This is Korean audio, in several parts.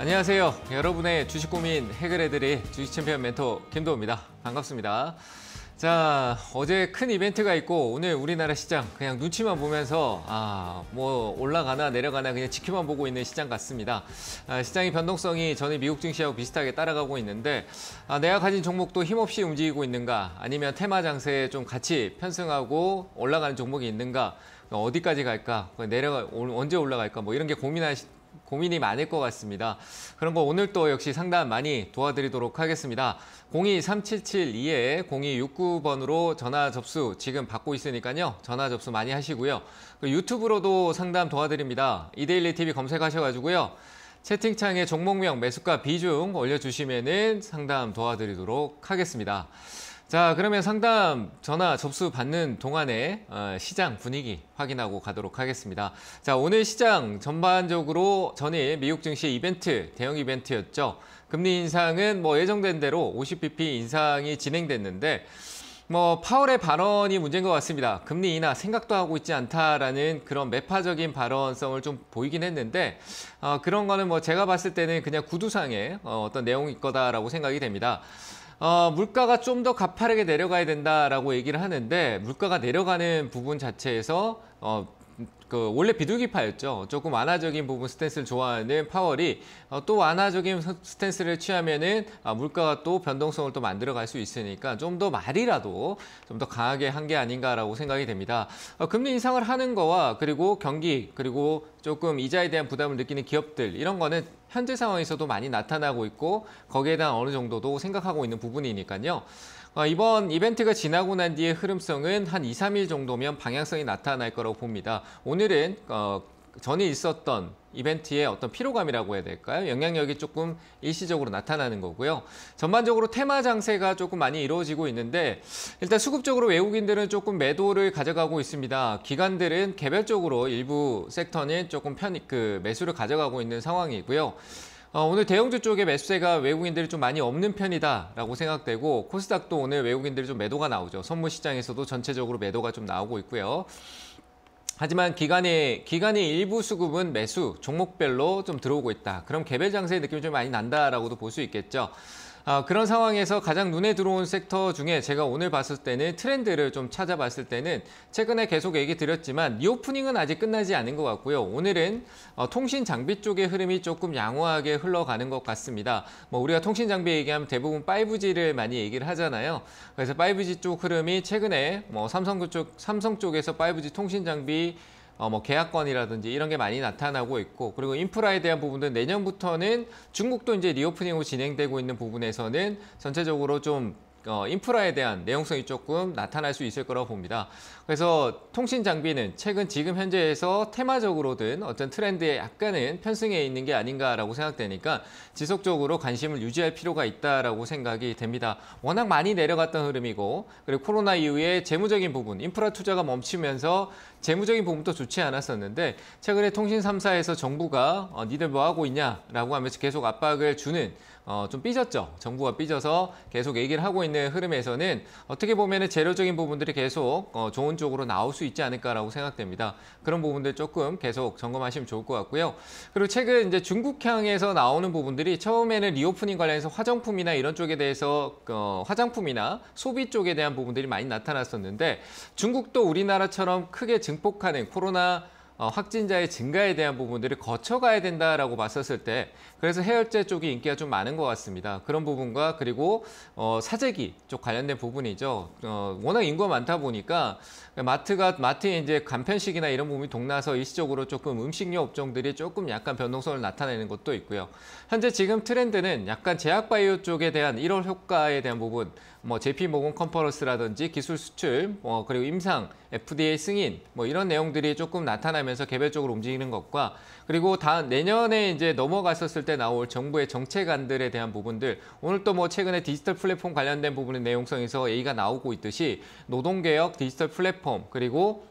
안녕하세요. 여러분의 주식 고민 해결해드릴 주식 챔피언 멘토 김도우입니다. 반갑습니다. 자, 어제 큰 이벤트가 있고 오늘 우리나라 시장 그냥 눈치만 보면서 뭐 올라가나 내려가나 그냥 지켜만 보고 있는 시장 같습니다. 시장의 변동성이 전에 미국 증시하고 비슷하게 따라가고 있는데 내가 가진 종목도 힘없이 움직이고 있는가, 아니면 테마 장세에 좀 같이 편승하고 올라가는 종목이 있는가, 어디까지 갈까, 언제 올라갈까, 뭐 이런 게 고민이 많을 것 같습니다. 그런 거 오늘 또 역시 상담 많이 도와드리도록 하겠습니다. 023772에 0269번으로 전화 접수 지금 받고 있으니까요. 전화 접수 많이 하시고요. 유튜브로도 상담 도와드립니다. 이데일리 TV 검색하셔가지고요. 채팅창에 종목명, 매수가, 비중 올려주시면은 상담 도와드리도록 하겠습니다. 자, 그러면 상담 전화 접수 받는 동안에 시장 분위기 확인하고 가도록 하겠습니다. 자, 오늘 시장 전반적으로 전일 미국 증시 이벤트, 대형 이벤트였죠. 금리 인상은 뭐 예정된 대로 50bp 인상이 진행됐는데 파월의 발언이 문제인 것 같습니다. 금리 인하 생각도 하고 있지 않다라는 그런 매파적인 발언성을 좀 보이긴 했는데 그런 거는 제가 봤을 때는 그냥 구두상의 어떤 내용일 거다라고 생각이 됩니다. 물가가 좀 더 가파르게 내려가야 된다라고 얘기를 하는데, 물가가 내려가는 부분 자체에서 원래 비둘기파였죠. 조금 완화적인 부분 스탠스를 좋아하는 파월이 또 완화적인 스탠스를 취하면은 물가가 또 변동성을 또 만들어갈 수 있으니까 좀 더 말이라도 좀 더 강하게 한 게 아닌가라고 생각이 됩니다. 금리 인상을 하는 거와 그리고 경기, 그리고 조금 이자에 대한 부담을 느끼는 기업들, 이런 거는 현재 상황에서도 많이 나타나고 있고 거기에 대한 어느 정도도 생각하고 있는 부분이니까요. 이번 이벤트가 지나고 난 뒤의 흐름성은 한 2, 3일 정도면 방향성이 나타날 거라고 봅니다. 오늘은 전에 있었던 이벤트의 어떤 피로감이라고 해야 될까요? 영향력이 조금 일시적으로 나타나는 거고요. 전반적으로 테마 장세가 조금 많이 이루어지고 있는데, 일단 수급적으로 외국인들은 조금 매도를 가져가고 있습니다. 기관들은 개별적으로 일부 섹터는 조금 매수를 가져가고 있는 상황이고요. 오늘 대형주 쪽에 매수세가 외국인들이 좀 많이 없는 편이다라고 생각되고, 코스닥도 오늘 외국인들이 좀 매도가 나오죠. 선물 시장에서도 전체적으로 매도가 좀 나오고 있고요. 하지만 기관의 일부 수급은 매수, 종목별로 좀 들어오고 있다. 그럼 개별 장세의 느낌이 좀 많이 난다라고도 볼 수 있겠죠. 그런 상황에서 가장 눈에 들어온 섹터 중에 제가 오늘 봤을 때는 트렌드를 좀 찾아봤을 때는 최근에 계속 얘기 드렸지만 리오프닝은 아직 끝나지 않은 것 같고요. 오늘은 통신 장비 쪽의 흐름이 조금 양호하게 흘러가는 것 같습니다. 우리가 통신 장비 얘기하면 대부분 5G를 많이 얘기를 하잖아요. 그래서 5G 쪽 흐름이 최근에 삼성 쪽에서 5G 통신 장비 계약권이라든지 이런 게 많이 나타나고 있고, 그리고 인프라에 대한 부분은 내년부터는 중국도 이제 리오프닝으로 진행되고 있는 부분에서는 전체적으로 좀 인프라에 대한 내용성이 조금 나타날 수 있을 거라고 봅니다. 그래서 통신 장비는 지금 현재에서 테마적으로든 어떤 트렌드에 약간은 편승해 있는 게 아닌가라고 생각되니까 지속적으로 관심을 유지할 필요가 있다라고 생각이 됩니다. 워낙 많이 내려갔던 흐름이고, 그리고 코로나 이후에 재무적인 부분, 인프라 투자가 멈추면서 재무적인 부분도 좋지 않았었는데, 최근에 통신 3사에서 정부가 니들 뭐 하고 있냐라고 하면서 계속 압박을 주는, 좀 삐졌죠. 정부가 삐져서 계속 얘기를 하고 있는 흐름에서는 어떻게 보면 재료적인 부분들이 계속 좋은 쪽으로 나올 수 있지 않을까라고 생각됩니다. 그런 부분들 조금 계속 점검하시면 좋을 것 같고요. 그리고 최근 이제 중국향에서 나오는 부분들이 처음에는 리오프닝 관련해서 화장품이나 이런 쪽에 대해서 화장품이나 소비 쪽에 대한 부분들이 많이 나타났었는데, 중국도 우리나라처럼 크게 증폭하는 코로나 확진자의 증가에 대한 부분들을 거쳐가야 된다라고 봤었을 때, 그래서 해열제 쪽이 인기가 좀 많은 것 같습니다. 그런 부분과 그리고 사재기 쪽 관련된 부분이죠. 워낙 인구가 많다 보니까 마트에 이제 간편식이나 이런 부분이 동나서 일시적으로 조금 음식료 업종들이 조금 약간 변동성을 나타내는 것도 있고요. 현재 지금 트렌드는 약간 제약바이오 쪽에 대한 1월 효과에 대한 부분, JP모건 컨퍼런스라든지 기술 수출, 그리고 임상, FDA 승인, 이런 내용들이 조금 나타나면서 개별적으로 움직이는 것과, 그리고 내년에 이제 넘어갔었을 때 나올 정부의 정책안들에 대한 부분들, 오늘 또 최근에 디지털 플랫폼 관련된 부분의 내용성에서 얘기가 나오고 있듯이 노동개혁, 디지털 플랫폼, 그리고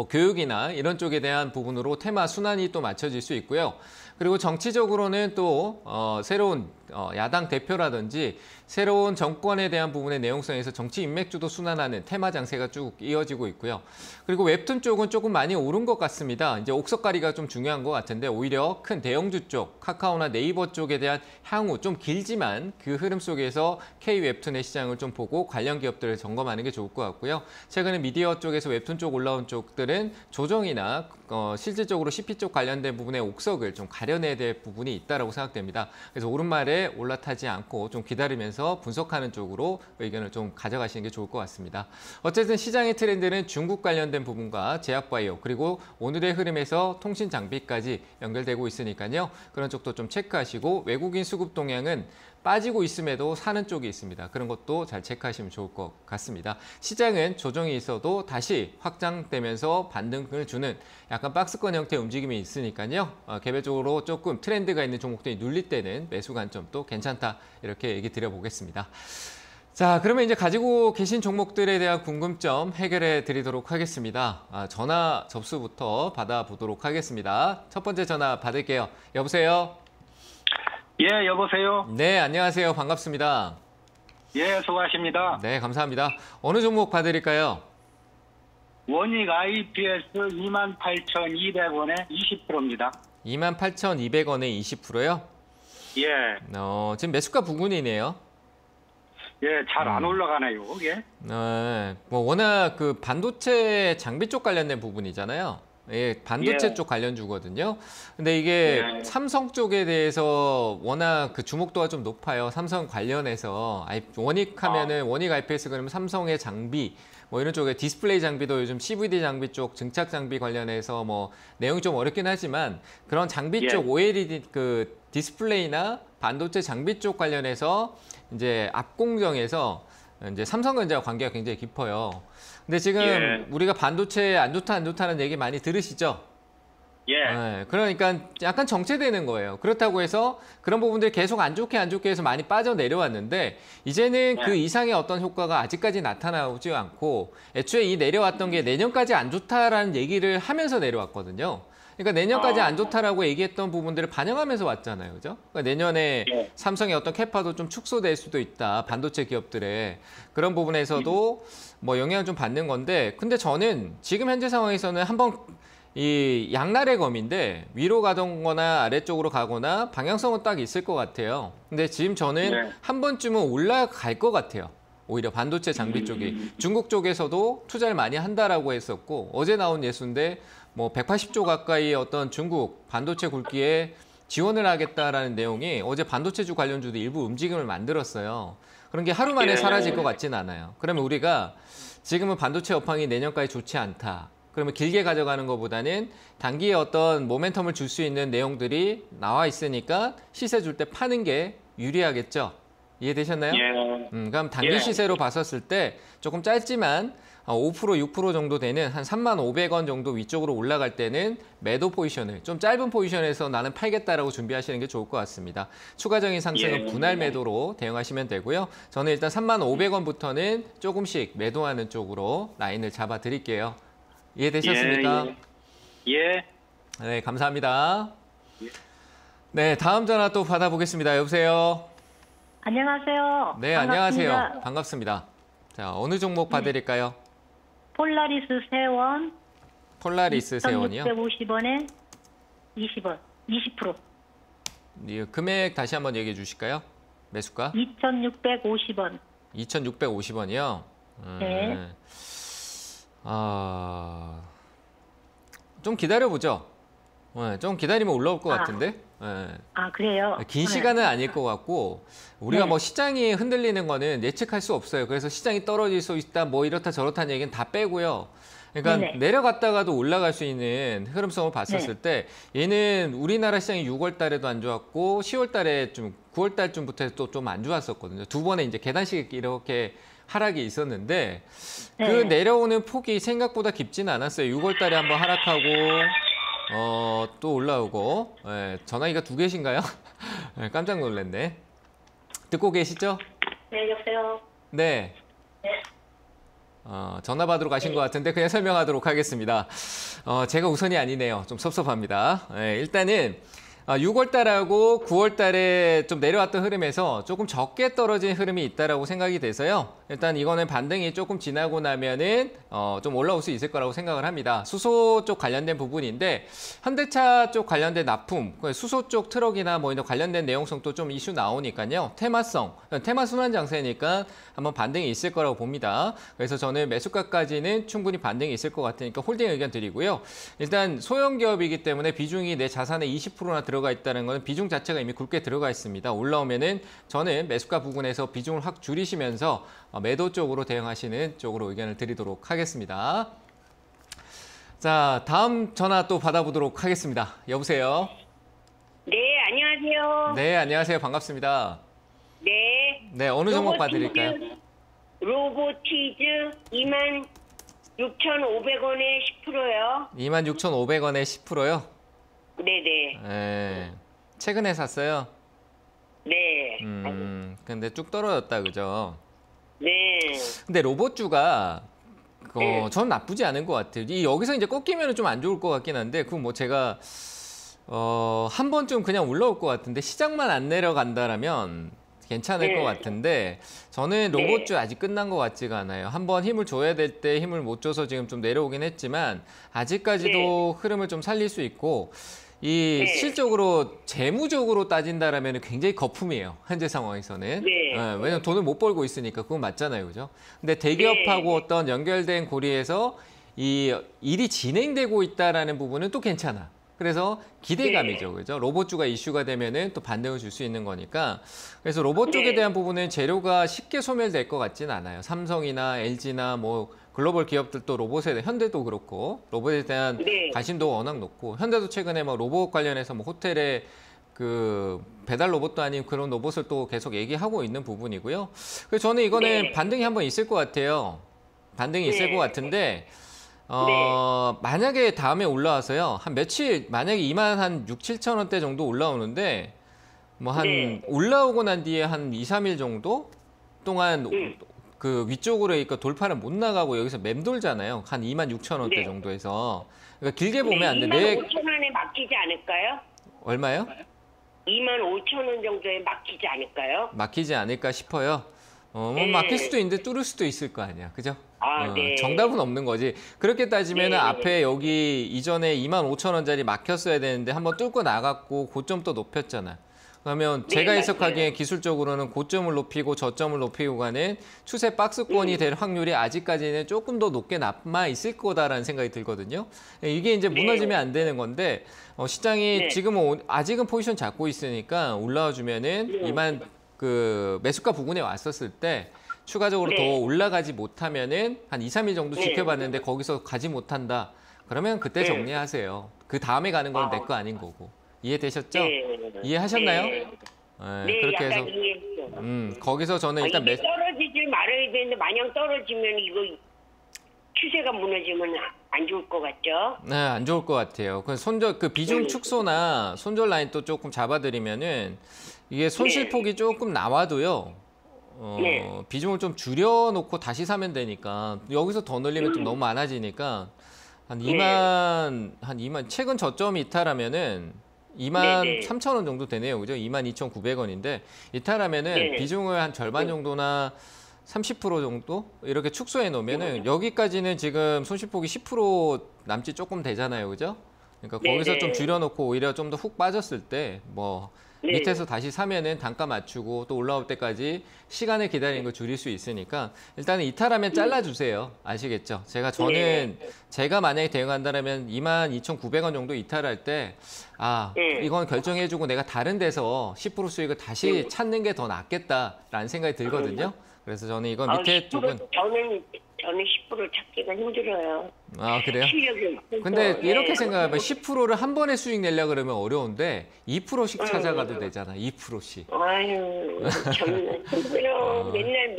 교육이나 이런 쪽에 대한 부분으로 테마 순환이 또 맞춰질 수 있고요. 그리고 정치적으로는 또 새로운 야당 대표라든지 새로운 정권에 대한 부분의 내용성에서 정치 인맥주도 순환하는 테마 장세가 쭉 이어지고 있고요. 그리고 웹툰 쪽은 조금 많이 오른 것 같습니다. 이제 옥석가리가 좀 중요한 것 같은데 오히려 큰 대형주 쪽, 카카오나 네이버 쪽에 대한 향후 좀 길지만 그 흐름 속에서 K 웹툰의 시장을 좀 보고 관련 기업들을 점검하는 게 좋을 것 같고요. 최근에 미디어 쪽에서 웹툰 쪽 올라온 쪽들은 조정이나 실질적으로 CP 쪽 관련된 부분의 옥석을 좀 가려내야 될 부분이 있다고 생각됩니다. 그래서 오른말에 올라타지 않고 좀 기다리면서 분석하는 쪽으로 의견을 좀 가져가시는 게 좋을 것 같습니다. 어쨌든 시장의 트렌드는 중국 관련된 부분과 제약바이오 그리고 오늘의 흐름에서 통신 장비까지 연결되고 있으니까요. 그런 쪽도 좀 체크하시고 외국인 수급 동향은 빠지고 있음에도 사는 쪽이 있습니다. 그런 것도 잘 체크하시면 좋을 것 같습니다. 시장은 조정이 있어도 다시 확장되면서 반등을 주는 약간 박스권 형태의 움직임이 있으니까요. 개별적으로 조금 트렌드가 있는 종목들이 눌릴 때는 매수 관점도 괜찮다. 이렇게 얘기 드려보겠습니다. 자, 그러면 이제 가지고 계신 종목들에 대한 궁금점 해결해 드리도록 하겠습니다. 전화 접수부터 받아보도록 하겠습니다. 첫 번째 전화 받을게요. 여보세요? 예, 여보세요? 네, 안녕하세요. 반갑습니다. 예, 수고하십니다. 네, 감사합니다. 어느 종목 봐드릴까요? 원익 IPS 28,200원에 20%입니다. 28,200원에 20%요? 예. 지금 매수가 부근이네요. 예, 잘 안 올라가네요, 이게. 네, 뭐 워낙 그 반도체 장비 쪽 관련된 부분이잖아요. 예, 반도체 예. 쪽 관련주거든요. 근데 이게 예. 삼성 쪽에 대해서 워낙 그 주목도가 좀 높아요. 삼성 관련해서 원익 하면은 원익 IPS 그러면 삼성의 장비 뭐 이런 쪽에 디스플레이 장비도 요즘 CVD 장비 쪽 증착 장비 관련해서 뭐 내용이 좀 어렵긴 하지만 그런 장비 예. 쪽 OLED 그 디스플레이나 반도체 장비 쪽 관련해서 이제 압공정에서 이제 삼성전자와 관계가 굉장히 깊어요. 근데 지금 예. 우리가 반도체 안 좋다는 얘기 많이 들으시죠? 예. 네, 그러니까 약간 정체되는 거예요. 그렇다고 해서 그런 부분들이 계속 안 좋게 해서 많이 빠져내려왔는데 이제는 그 이상의 어떤 효과가 아직까지 나타나지 않고 애초에 이 내려왔던 게 내년까지 안 좋다라는 얘기를 하면서 내려왔거든요. 그러니까 내년까지 안 좋다라고 얘기했던 부분들을 반영하면서 왔잖아요. 그죠? 그러니까 내년에 예. 삼성의 어떤 캐파도 좀 축소될 수도 있다. 반도체 기업들의 그런 부분에서도 뭐 영향을 좀 받는 건데 근데 저는 지금 현재 상황에서는 한번 이 양날의 검인데 위로 가거나 아래쪽으로 가거나 방향성은 딱 있을 것 같아요. 근데 지금 저는 네. 한 번쯤은 올라갈 것 같아요. 오히려 반도체 장비 쪽이 중국 쪽에서도 투자를 많이 한다라고 했었고 어제 나온 뉴스인데 뭐 180조 가까이 어떤 중국 반도체 굵기에 지원을 하겠다라는 내용이 어제 반도체주 관련주도 일부 움직임을 만들었어요. 그런 게 하루 만에 사라질 것 같지는 않아요. 그러면 우리가 지금은 반도체 업황이 내년까지 좋지 않다. 그러면 길게 가져가는 것보다는 단기에 어떤 모멘텀을 줄 수 있는 내용들이 나와 있으니까 시세 줄 때 파는 게 유리하겠죠. 이해되셨나요? 예. 그럼 단기 시세로 봤었을 때 조금 짧지만 5%, 6% 정도 되는 한 35,000원 정도 위쪽으로 올라갈 때는 매도 포지션을 좀 짧은 포지션에서 나는 팔겠다라고 준비하시는 게 좋을 것 같습니다. 추가적인 상승은 분할 매도로 대응하시면 되고요. 저는 일단 35,000원부터는 조금씩 매도하는 쪽으로 라인을 잡아 드릴게요. 이해되셨습니까? 예. 네, 감사합니다. 네, 다음 전화 또 받아보겠습니다. 여보세요? 안녕하세요. 네, 안녕하세요. 반갑습니다. 자, 어느 종목 봐드릴까요? 폴라리스 세원. 폴라리스 세원이요? 650원에 20원. 20%. 네, 금액 다시 한번 얘기해 주실까요? 매수가? 2,650원. 2,650원이요? 네. 좀 기다려보죠. 네, 좀 기다리면 올라올 것 같은데? 네. 그래요? 긴 시간은 아닐 것 같고 우리가 네. 뭐 시장이 흔들리는 거는 예측할 수 없어요. 그래서 시장이 떨어질 수 있다, 뭐 이렇다 저렇다는 얘기는 다 빼고요. 그러니까 네네. 내려갔다가도 올라갈 수 있는 흐름성을 봤었을 때 얘는 우리나라 시장이 6월 달에도 안 좋았고 10월 달에 좀 9월 달쯤부터 또 좀 안 좋았었거든요. 두 번의 이제 계단식 이렇게 하락이 있었는데 그 네. 내려오는 폭이 생각보다 깊지는 않았어요. 6월 달에 한번 하락하고 또 올라오고. 네, 전화기가 두 개신가요? 네, 깜짝 놀랐네. 듣고 계시죠? 네, 여보세요. 네. 네. 전화 받으러 가신 것 같은데 그냥 설명하도록 하겠습니다. 제가 우선이 아니네요. 좀 섭섭합니다. 네, 일단은 6월 달하고 9월 달에 좀 내려왔던 흐름에서 조금 적게 떨어진 흐름이 있다라고 생각이 돼서요. 일단 이거는 반등이 조금 지나고 나면은 좀 올라올 수 있을 거라고 생각을 합니다. 수소 쪽 관련된 부분인데 현대차 쪽 관련된 납품, 수소 쪽 트럭이나 뭐 이런 관련된 내용성도 좀 이슈 나오니까요. 테마 순환 장세니까 한번 반등이 있을 거라고 봅니다. 그래서 저는 매수가까지는 충분히 반등이 있을 것 같으니까 홀딩 의견 드리고요. 일단 소형 기업이기 때문에 비중이 내 자산의 20%나 들어가 있다는 것은 비중 자체가 이미 굵게 들어가 있습니다. 올라오면은 저는 매수가 부분에서 비중을 확 줄이시면서 매도 쪽으로 대응하시는 쪽으로 의견을 드리도록 하겠습니다. 자, 다음 전화 또 받아보도록 하겠습니다. 여보세요? 네, 안녕하세요. 네, 안녕하세요. 반갑습니다. 네. 네, 어느 종목 봐드릴까요? 로보티즈 26,500원에 10%요. 26,500원에 10%요? 네네. 네. 최근에 샀어요? 네. 근데 쭉 떨어졌다, 그죠? 네. 근데 로봇주가 네. 전 나쁘지 않은 것 같아요. 여기서 이제 꺾이면 좀 안 좋을 것 같긴 한데, 그건 뭐 제가 한 번쯤 그냥 올라올 것 같은데 시장만 안 내려간다라면 괜찮을 네. 것 같은데 저는 로봇주 아직 끝난 것 같지가 않아요. 한번 힘을 줘야 될 때 힘을 못 줘서 지금 좀 내려오긴 했지만 아직까지도 흐름을 좀 살릴 수 있고 이 실적으로 재무적으로 따진다라면 굉장히 거품이에요. 현재 상황에서는. 네. 왜냐면 돈을 못 벌고 있으니까 그건 맞잖아요. 그죠? 근데 대기업하고 어떤 연결된 고리에서 이 일이 진행되고 있다라는 부분은 또 괜찮아. 그래서 기대감이죠. 그죠? 로봇주가 이슈가 되면은 또 반등을 줄 수 있는 거니까. 그래서 로봇 쪽에 대한 부분은 재료가 쉽게 소멸될 것 같지는 않아요. 삼성이나 LG나 뭐 글로벌 기업들도 로봇에 대한 현대도 그렇고 로봇에 대한 관심도 워낙 높고 현대도 최근에 뭐 로봇 관련해서 뭐 호텔에 그 배달 로봇도 아닌 그런 로봇을 또 계속 얘기하고 있는 부분이고요. 그래서 저는 이거는 반등이 한번 있을 것 같아요. 반등이 있을 것 같은데 만약에 다음에 올라와서요. 한 며칠 만약에 2만 한 6, 7천 원대 정도 올라오는데 뭐 한 올라오고 난 뒤에 한 2, 3일 정도 동안 그 위쪽으로 그러니까 돌파를 못 나가고 여기서 맴돌잖아요. 한 2만 6천 원대 정도에서. 그러니까 길게 보면 안 돼. 2만 5천 원에 맡기지 않을까요? 얼마요? 2만 5천 원 정도에 맡기지 않을까요? 막히지 않을까 싶어요. 뭐 막힐 수도 있는데 뚫을 수도 있을 거 아니야. 그죠? 네. 정답은 없는 거지. 그렇게 따지면 앞에 여기 이전에 2만 5천 원짜리 막혔어야 되는데 한번 뚫고 나갔고 고점 또 높였잖아. 그러면 제가 해석하기에 기술적으로는 고점을 높이고 저점을 높이고 가는 추세 박스권이 될 확률이 아직까지는 조금 더 높게 남아 있을 거다라는 생각이 들거든요. 이게 이제 무너지면 안 되는 건데 시장이 지금은 아직은 포지션 잡고 있으니까 올라와 주면은 이만 그 매수가 부근에 왔었을 때 추가적으로 더 올라가지 못하면은 한 2, 3일 정도 지켜봤는데 거기서 가지 못한다. 그러면 그때 정리하세요. 그 다음에 가는 건 내 거 아닌 거고. 이해되셨죠? 이해하셨나요? 네, 그렇게 해서 약간 이해했어요. 거기서 저는 일단 이게 떨어지질 말아야 되는데 마냥 떨어지면 이거 추세가 무너지면 안 좋을 것 같죠? 네, 안 좋을 것 같아요. 그 비중 축소나 손절 라인 또 조금 잡아드리면은 이게 손실폭이 조금 나와도요. 비중을 좀 줄여놓고 다시 사면 되니까 여기서 더 늘리면 좀 너무 많아지니까 한 2만 최근 저점이 이탈하면은 2만 3천 원 정도 되네요. 그죠? 22,900원인데 이탈하면은 비중을 한 절반 정도나 30% 정도 이렇게 축소해 놓으면은 여기까지는 지금 손실폭이 10% 남짓 조금 되잖아요. 그죠? 그러니까 거기서 좀 줄여놓고 오히려 좀 더 훅 빠졌을 때 뭐 밑에서 다시 사면은 단가 맞추고 또 올라올 때까지 시간을 기다리는 걸 줄일 수 있으니까 일단은 이탈하면 잘라주세요. 아시겠죠? 제가 만약에 대응한다면 22,900원 정도 이탈할 때 이건 결정해주고 내가 다른 데서 10% 수익을 다시 찾는 게 더 낫겠다라는 생각이 들거든요. 그래서 저는 이건 밑에 쪽은 저는 10% 찾기가 힘들어요. 그래요? 실력이 없어서. 근데 이렇게 생각하면 10%를 한 번에 수익 내려고 그러면 어려운데 2%씩 찾아가도 되잖아. 2%씩. 아유, 저는 힘들어. 맨날.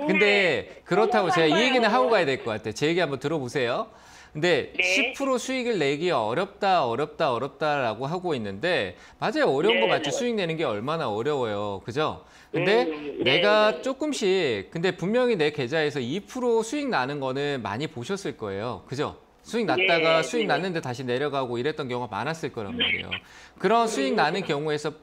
근데 그렇다고 제가 이 얘기는 하고 가야 될 것 같아요. 제 얘기 한번 들어보세요. 근데 10% 수익을 내기 어렵다라고 하고 있는데 맞아요. 어려운 거 맞죠. 수익 내는 게 얼마나 어려워요. 그죠? 근데 내가 조금씩 근데 분명히 내 계좌에서 2% 수익 나는 거는 많이 보셨을 거예요. 그죠? 수익 났다가 네, 수익 네. 났는데 다시 내려가고 이랬던 경우가 많았을 거란 말이에요. 그런 수익 나는 경우에서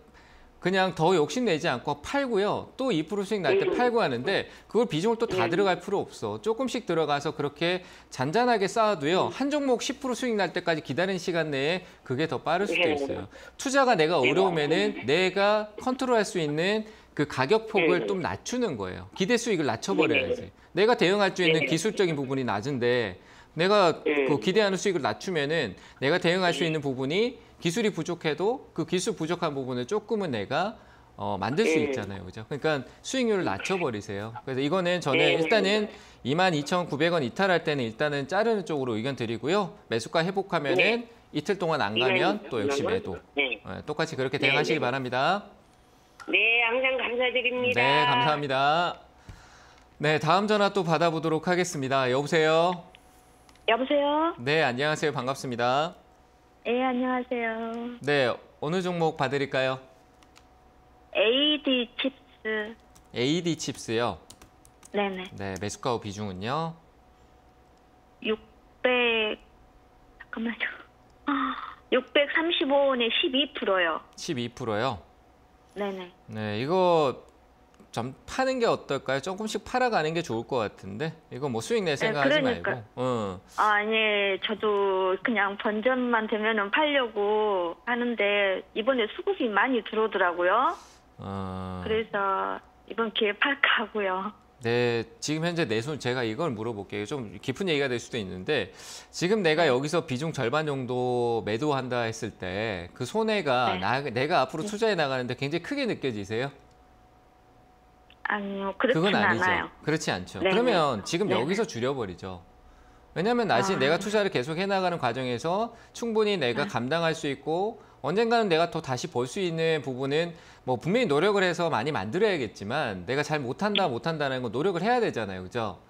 그냥 더 욕심내지 않고 팔고요. 또 2% 수익 날 때 팔고 하는데 그걸 비중을 또 다 들어갈 필요 없어. 조금씩 들어가서 그렇게 잔잔하게 쌓아도요. 한 종목 10% 수익 날 때까지 기다리는 시간 내에 그게 더 빠를 수도 있어요. 투자가 내가 어려우면은 내가 컨트롤할 수 있는 그 가격 폭을 좀 낮추는 거예요. 기대 수익을 낮춰버려야지. 내가 대응할 수 있는 기술적인 부분이 낮은데 내가 그 기대하는 수익을 낮추면은 내가 대응할 수 있는 부분이 기술이 부족해도 그 기술 부족한 부분을 조금은 내가 만들 수 있잖아요. 그죠? 그러니까 수익률을 낮춰버리세요. 그래서 이거는 저는 일단은 22,900원 이탈할 때는 일단은 자르는 쪽으로 의견 드리고요. 매수가 회복하면은 이틀 동안 안 가면 또 역시 매도. 네. 똑같이 그렇게 대응하시기 바랍니다. 네, 항상 감사드립니다. 네, 감사합니다. 네, 다음 전화 또 받아보도록 하겠습니다. 여보세요? 여보세요? 네, 안녕하세요. 반갑습니다. 네, 안녕하세요. 네, 어느 종목 봐드릴까요? AD 칩스. AD 칩스요. 네네. 네, 매수가 후 비중은요? 잠깐만요. 635원에 12%요. 12%요. 네네. 네, 이거 좀 파는 게 어떨까요? 조금씩 팔아가는 게 좋을 것 같은데 이거 뭐 수익 낼 생각하지 그러니까. 말고. 아니, 저도 그냥 번전만 되면은 팔려고 하는데 이번에 수급이 많이 들어오더라고요. 그래서 이번 기회에 팔까 하고요. 네, 지금 현재 내 손 제가 이걸 물어볼게요. 좀 깊은 얘기가 될 수도 있는데 지금 내가 여기서 비중 절반 정도 매도한다 했을 때 그 손해가 내가 앞으로 투자해 나가는데 굉장히 크게 느껴지세요? 아니요, 그렇진 그건 아니죠. 않아요. 그렇지 않죠. 네네. 그러면 지금 네네. 여기서 줄여버리죠. 왜냐하면 나중에 내가 투자를 계속 해나가는 과정에서 충분히 내가 감당할 수 있고 언젠가는 내가 더 다시 벌 수 있는 부분은 뭐 분명히 노력을 해서 많이 만들어야겠지만 내가 잘 못한다는 건 노력을 해야 되잖아요. 그죠?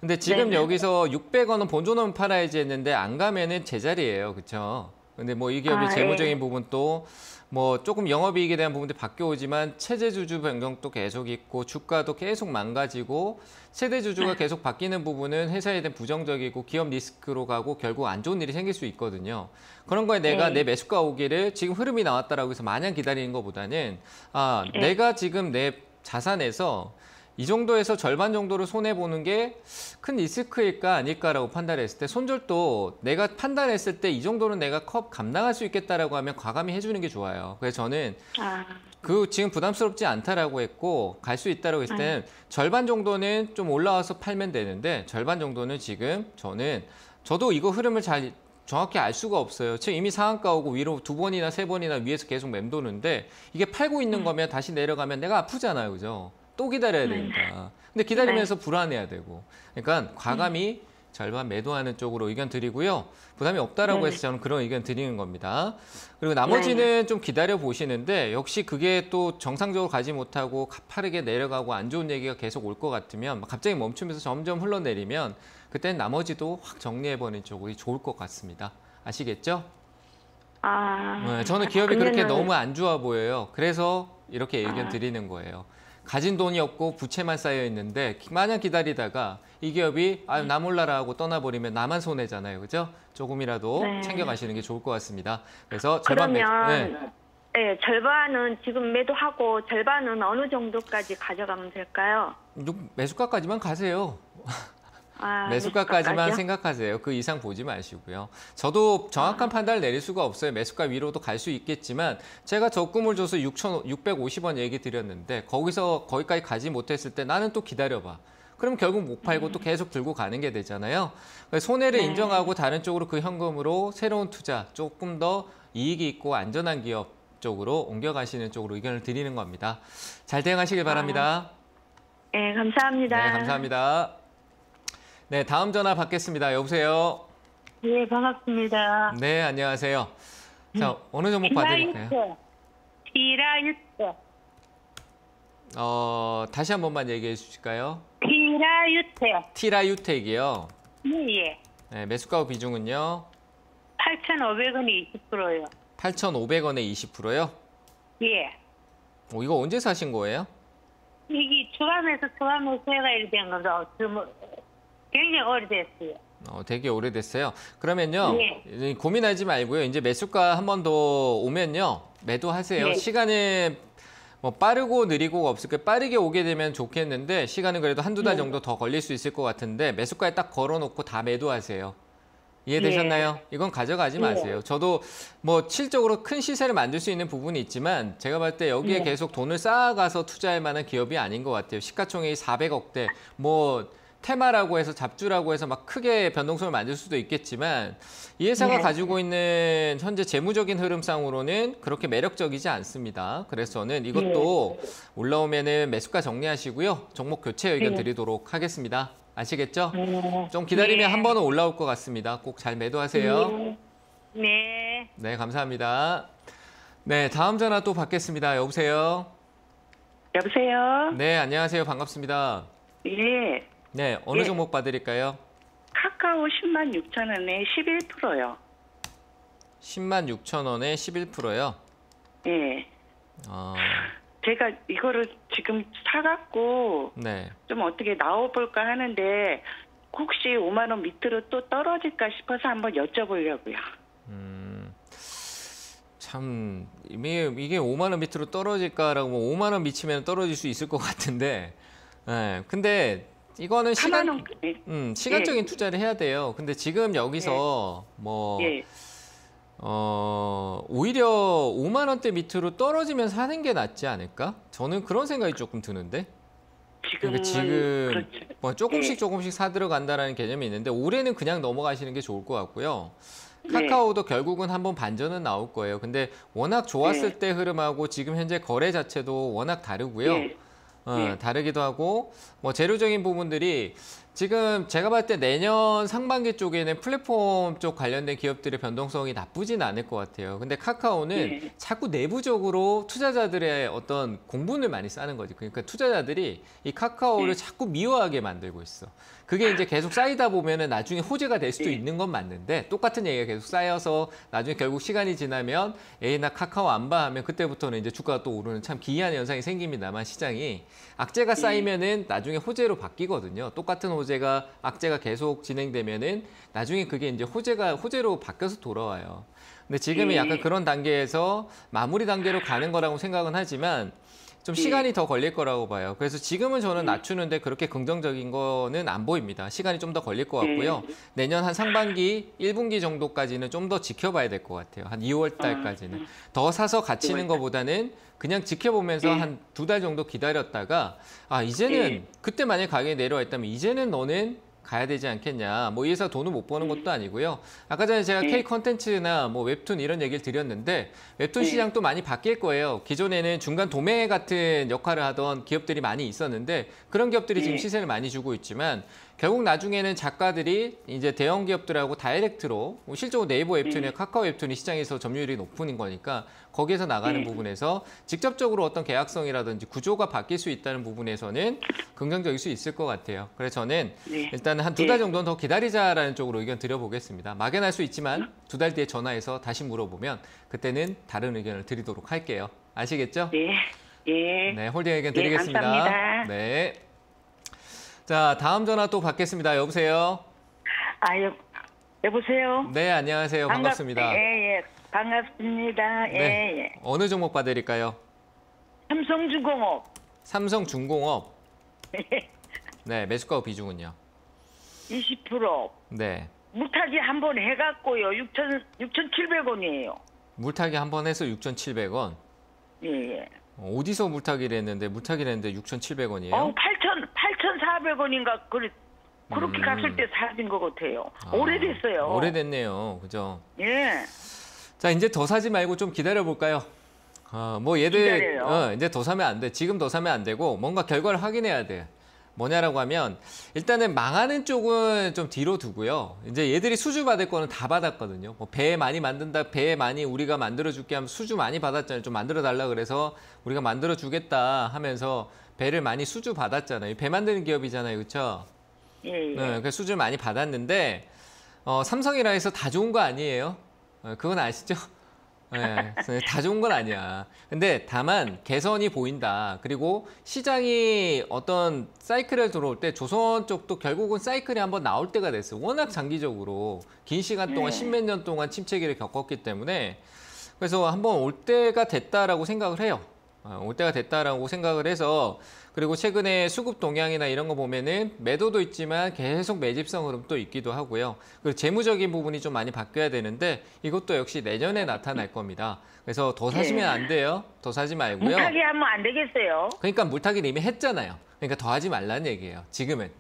근데 지금 네네. 여기서 600원은 본전은 팔아야지 했는데 안 가면은 제자리예요. 그렇죠? 근데 뭐 이 기업이 재무적인 부분도 뭐 조금 영업이익에 대한 부분도 바뀌어오지만 체제 주주 변경도 계속 있고 주가도 계속 망가지고 세대 주주가 계속 바뀌는 부분은 회사에 대한 부정적이고 기업 리스크로 가고 결국 안 좋은 일이 생길 수 있거든요. 그런 거에 내가 내 매수가 오기를 지금 흐름이 나왔다라고 해서 마냥 기다리는 것보다는 내가 지금 내 자산에서 이 정도에서 절반 정도를 손해보는 게 큰 리스크일까 아닐까라고 판단했을 때 손절도 내가 판단했을 때 이 정도는 내가 감당할 수 있겠다라고 하면 과감히 해주는 게 좋아요. 그래서 저는 그 지금 부담스럽지 않다라고 했고 갈 수 있다라고 했을 때는 절반 정도는 좀 올라와서 팔면 되는데 절반 정도는 지금 저도 이거 흐름을 잘 정확히 알 수가 없어요. 지금 이미 상한가 오고 위로 2번이나 3번이나 위에서 계속 맴도는데 이게 팔고 있는 거면 다시 내려가면 내가 아프잖아요. 그죠? 또 기다려야 되니까. 근데 기다리면서 불안해야 되고. 그러니까 과감히 절반 매도하는 쪽으로 의견 드리고요. 부담이 없다라고 해서 저는 그런 의견 드리는 겁니다. 그리고 나머지는 좀 기다려 보시는데 역시 그게 또 정상적으로 가지 못하고 가파르게 내려가고 안 좋은 얘기가 계속 올 것 같으면 갑자기 멈추면서 점점 흘러내리면 그때는 나머지도 확 정리해버리는 쪽이 좋을 것 같습니다. 아시겠죠? 네, 저는 기업이 그렇게 너무 안 좋아 보여요. 그래서 이렇게 의견 드리는 거예요. 가진 돈이 없고 부채만 쌓여 있는데 마냥 기다리다가 이 기업이 나 몰라라 하고 떠나버리면 나만 손해잖아요. 그죠? 조금이라도 챙겨가시는 게 좋을 것 같습니다. 그래서 절반 그러면 절반은 지금 매도하고 절반은 어느 정도까지 가져가면 될까요? 매수가까지만 가세요. 매수가까지만 생각하세요. 그 이상 보지 마시고요. 저도 정확한 판단을 내릴 수가 없어요. 매수가 위로도 갈 수 있겠지만 제가 적금을 줘서 650원 얘기 드렸는데 거기까지 가지 못했을 때 나는 또 기다려봐. 그럼 결국 못 팔고 또 계속 들고 가는 게 되잖아요. 손해를 인정하고 다른 쪽으로 그 현금으로 새로운 투자, 조금 더 이익이 있고 안전한 기업 쪽으로 옮겨가시는 쪽으로 의견을 드리는 겁니다. 잘 대응하시길 바랍니다. 네, 감사합니다. 네, 감사합니다. 네, 다음 전화 받겠습니다. 여보세요? 네, 반갑습니다. 네, 안녕하세요. 자, 어느 종목 받을까요? 티라유테. 다시 한 번만 얘기해 주실까요? 티라유테. 티라유텍이요. 예. 네, 매수가 비중은요? 8,500원이 20%요. 8,500원에 20%요? 예. 이거 언제 사신 거예요? 이게 추가매수 해가 이렇게 된 건데, 굉장히 오래됐어요. 되게 오래됐어요. 그러면요, 네. 고민하지 말고요. 이제 매수가 한 번 더 오면요, 매도하세요. 네. 시간은 뭐 빠르고 느리고가 없을 거예요. 빠르게 오게 되면 좋겠는데 시간은 그래도 한두 달 네. 정도 더 걸릴 수 있을 것 같은데 매수가에 딱 걸어놓고 다 매도하세요. 이해되셨나요? 이건 가져가지 마세요. 저도 뭐 실적으로 큰 시세를 만들 수 있는 부분이 있지만 제가 봤을 때 여기에 계속 돈을 쌓아가서 투자할 만한 기업이 아닌 것 같아요. 시가총액이 400억대, 뭐 테마라고 해서 잡주라고 해서 막 크게 변동성을 만들 수도 있겠지만 이 회사가 가지고 있는 현재 재무적인 흐름상으로는 그렇게 매력적이지 않습니다. 그래서 저는 이것도 올라오면은 매수가 정리하시고요. 종목 교체 의견 드리도록 하겠습니다. 아시겠죠? 좀 기다리면 한 번은 올라올 것 같습니다. 꼭 잘 매도하세요. 네. 네, 감사합니다. 네, 다음 전화 또 받겠습니다. 여보세요? 여보세요? 네, 안녕하세요. 반갑습니다. 예. 네, 어느 예. 종목 봐드릴까요? 카카오 10만 6천 원에 11%요. 10만 6천 원에 11%요. 예. 어, 제가 이거를 지금 사갖고 네. 좀 어떻게 나와볼까 하는데 혹시 5만 원 밑으로 또 떨어질까 싶어서 한번 여쭤보려고요. 참 이게 5만 원 밑으로 떨어질까라고 뭐 5만 원 미치면 떨어질 수 있을 것 같은데, 네. 근데 이거는 4만 원. 시간적인 투자를 해야 돼요. 근데 지금 여기서 뭐 예. 오히려 5만 원대 밑으로 떨어지면 사는 게 낫지 않을까? 저는 그런 생각이 조금 드는데. 지금은 그러니까 지금 그렇죠. 뭐 조금씩 예. 조금씩 사 들어간다라는 개념이 있는데 올해는 그냥 넘어가시는 게 좋을 것 같고요. 네. 카카오도 결국은 한번 반전은 나올 거예요. 근데 워낙 좋았을 때 흐름하고 지금 현재 거래 자체도 워낙 다르고요. 예. 다르기도 하고 뭐 재료적인 부분들이 지금 제가 봤을 때 내년 상반기 쪽에는 플랫폼 쪽 관련된 기업들의 변동성이 나쁘진 않을 것 같아요. 근데 카카오는 자꾸 내부적으로 투자자들의 어떤 공분을 많이 싸는 거지. 그러니까 투자자들이 이 카카오를 자꾸 미워하게 만들고 있어. 그게 이제 계속 쌓이다 보면은 나중에 호재가 될 수도 있는 건 맞는데 똑같은 얘기가 계속 쌓여서 나중에 결국 시간이 지나면 에이 나 카카오 안 봐 하면 그때부터는 이제 주가가 또 오르는 참 기이한 현상이 생깁니다만 시장이 악재가 쌓이면은 나중에 호재로 바뀌거든요. 똑같은 호재가 악재가 계속 진행되면은 나중에 그게 이제 호재로 바뀌어서 돌아와요. 근데 지금은 약간 그런 단계에서 마무리 단계로 가는 거라고 생각은 하지만 좀 시간이 더 걸릴 거라고 봐요. 그래서 지금은 저는 낮추는데 그렇게 긍정적인 거는 안 보입니다. 시간이 좀 더 걸릴 것 같고요. 내년 한 상반기 1분기 정도까지는 좀 더 지켜봐야 될 것 같아요. 한 2월 달까지는. 더 사서 갇히는 것보다는 그냥 지켜보면서 한 2달 정도 기다렸다가 이제는 그때 만약에 가격이 내려와 있다면 이제는 너는 가야 되지 않겠냐. 뭐 이 회사 돈을 못 버는 것도 아니고요. 아까 전에 제가 K 컨텐츠나 뭐 웹툰 이런 얘기를 드렸는데 웹툰 시장도 많이 바뀔 거예요. 기존에는 중간 도매 같은 역할을 하던 기업들이 많이 있었는데 그런 기업들이 지금 시세를 많이 주고 있지만 결국 나중에는 작가들이 이제 대형 기업들하고 다이렉트로 실제로 네이버 웹툰이나 카카오 웹툰이 시장에서 점유율이 높은 거니까 거기에서 나가는 부분에서 직접적으로 어떤 계약성이라든지 구조가 바뀔 수 있다는 부분에서는 긍정적일 수 있을 것 같아요. 그래서 저는 일단 한 2달 정도는 더 기다리자라는 쪽으로 의견 드려보겠습니다. 막연할 수 있지만 2달 뒤에 전화해서 다시 물어보면 그때는 다른 의견을 드리도록 할게요. 아시겠죠? 예. 예. 네, 홀딩 의견 드리겠습니다. 감사합니다. 네. 자, 다음 전화 또 받겠습니다. 여보세요? 여보세요? 네, 안녕하세요. 반갑습니다. 예. 반갑습니다. 네. 예. 어느 종목 봐드릴까요? 삼성중공업. 삼성중공업. 네, 매수가 비중은요? 20%. 네. 물타기 한 번 해갖고요. 6,700원이에요. 물타기 한 번 해서 6,700원. 예. 어디서 물타기를 했는데 6,700원이에요? 8,400원인가 그렇게 갔을 때 사진 것 같아요. 오래됐어요. 오래됐네요. 그죠? 예. 자, 이제 더 사지 말고 좀 기다려 볼까요? 뭐 얘들 기다려요. 이제 더 사면 안 돼. 지금 더 사면 안 되고 뭔가 결과를 확인해야 돼. 뭐냐라고 하면 일단은 망하는 쪽은 좀 뒤로 두고요. 이제 얘들이 수주 받을 거는 다 받았거든요. 뭐 배 많이 만든다, 배 많이 우리가 만들어 줄게 하면 수주 많이 받았잖아요. 좀 만들어 달라 그래서 우리가 만들어 주겠다 하면서 배를 많이 수주 받았잖아요. 배 만드는 기업이잖아요, 그렇죠? 예. 네, 그 수주를 많이 받았는데 삼성이라 해서 다 좋은 거 아니에요. 그건 아시죠? 네, 다 좋은 건 아니야. 근데 다만 개선이 보인다. 그리고 시장이 어떤 사이클에 들어올 때 조선 쪽도 결국은 사이클이 한번 나올 때가 됐어요. 워낙 장기적으로 긴 시간 동안 십몇 년 동안 침체기를 겪었기 때문에 그래서 한번 올 때가 됐다라고 생각을 해요. 올 때가 됐다라고 생각을 해서 그리고 최근에 수급 동향이나 이런 거 보면은 매도도 있지만 계속 매집성 흐름도 있기도 하고요. 그리고 재무적인 부분이 좀 많이 바뀌어야 되는데 이것도 역시 내년에 나타날 겁니다. 그래서 더 사시면 안 돼요. 더 사지 말고요. 물타기 하면 안 되겠어요. 그러니까 물타기는 이미 했잖아요. 그러니까 더 하지 말라는 얘기예요. 지금은.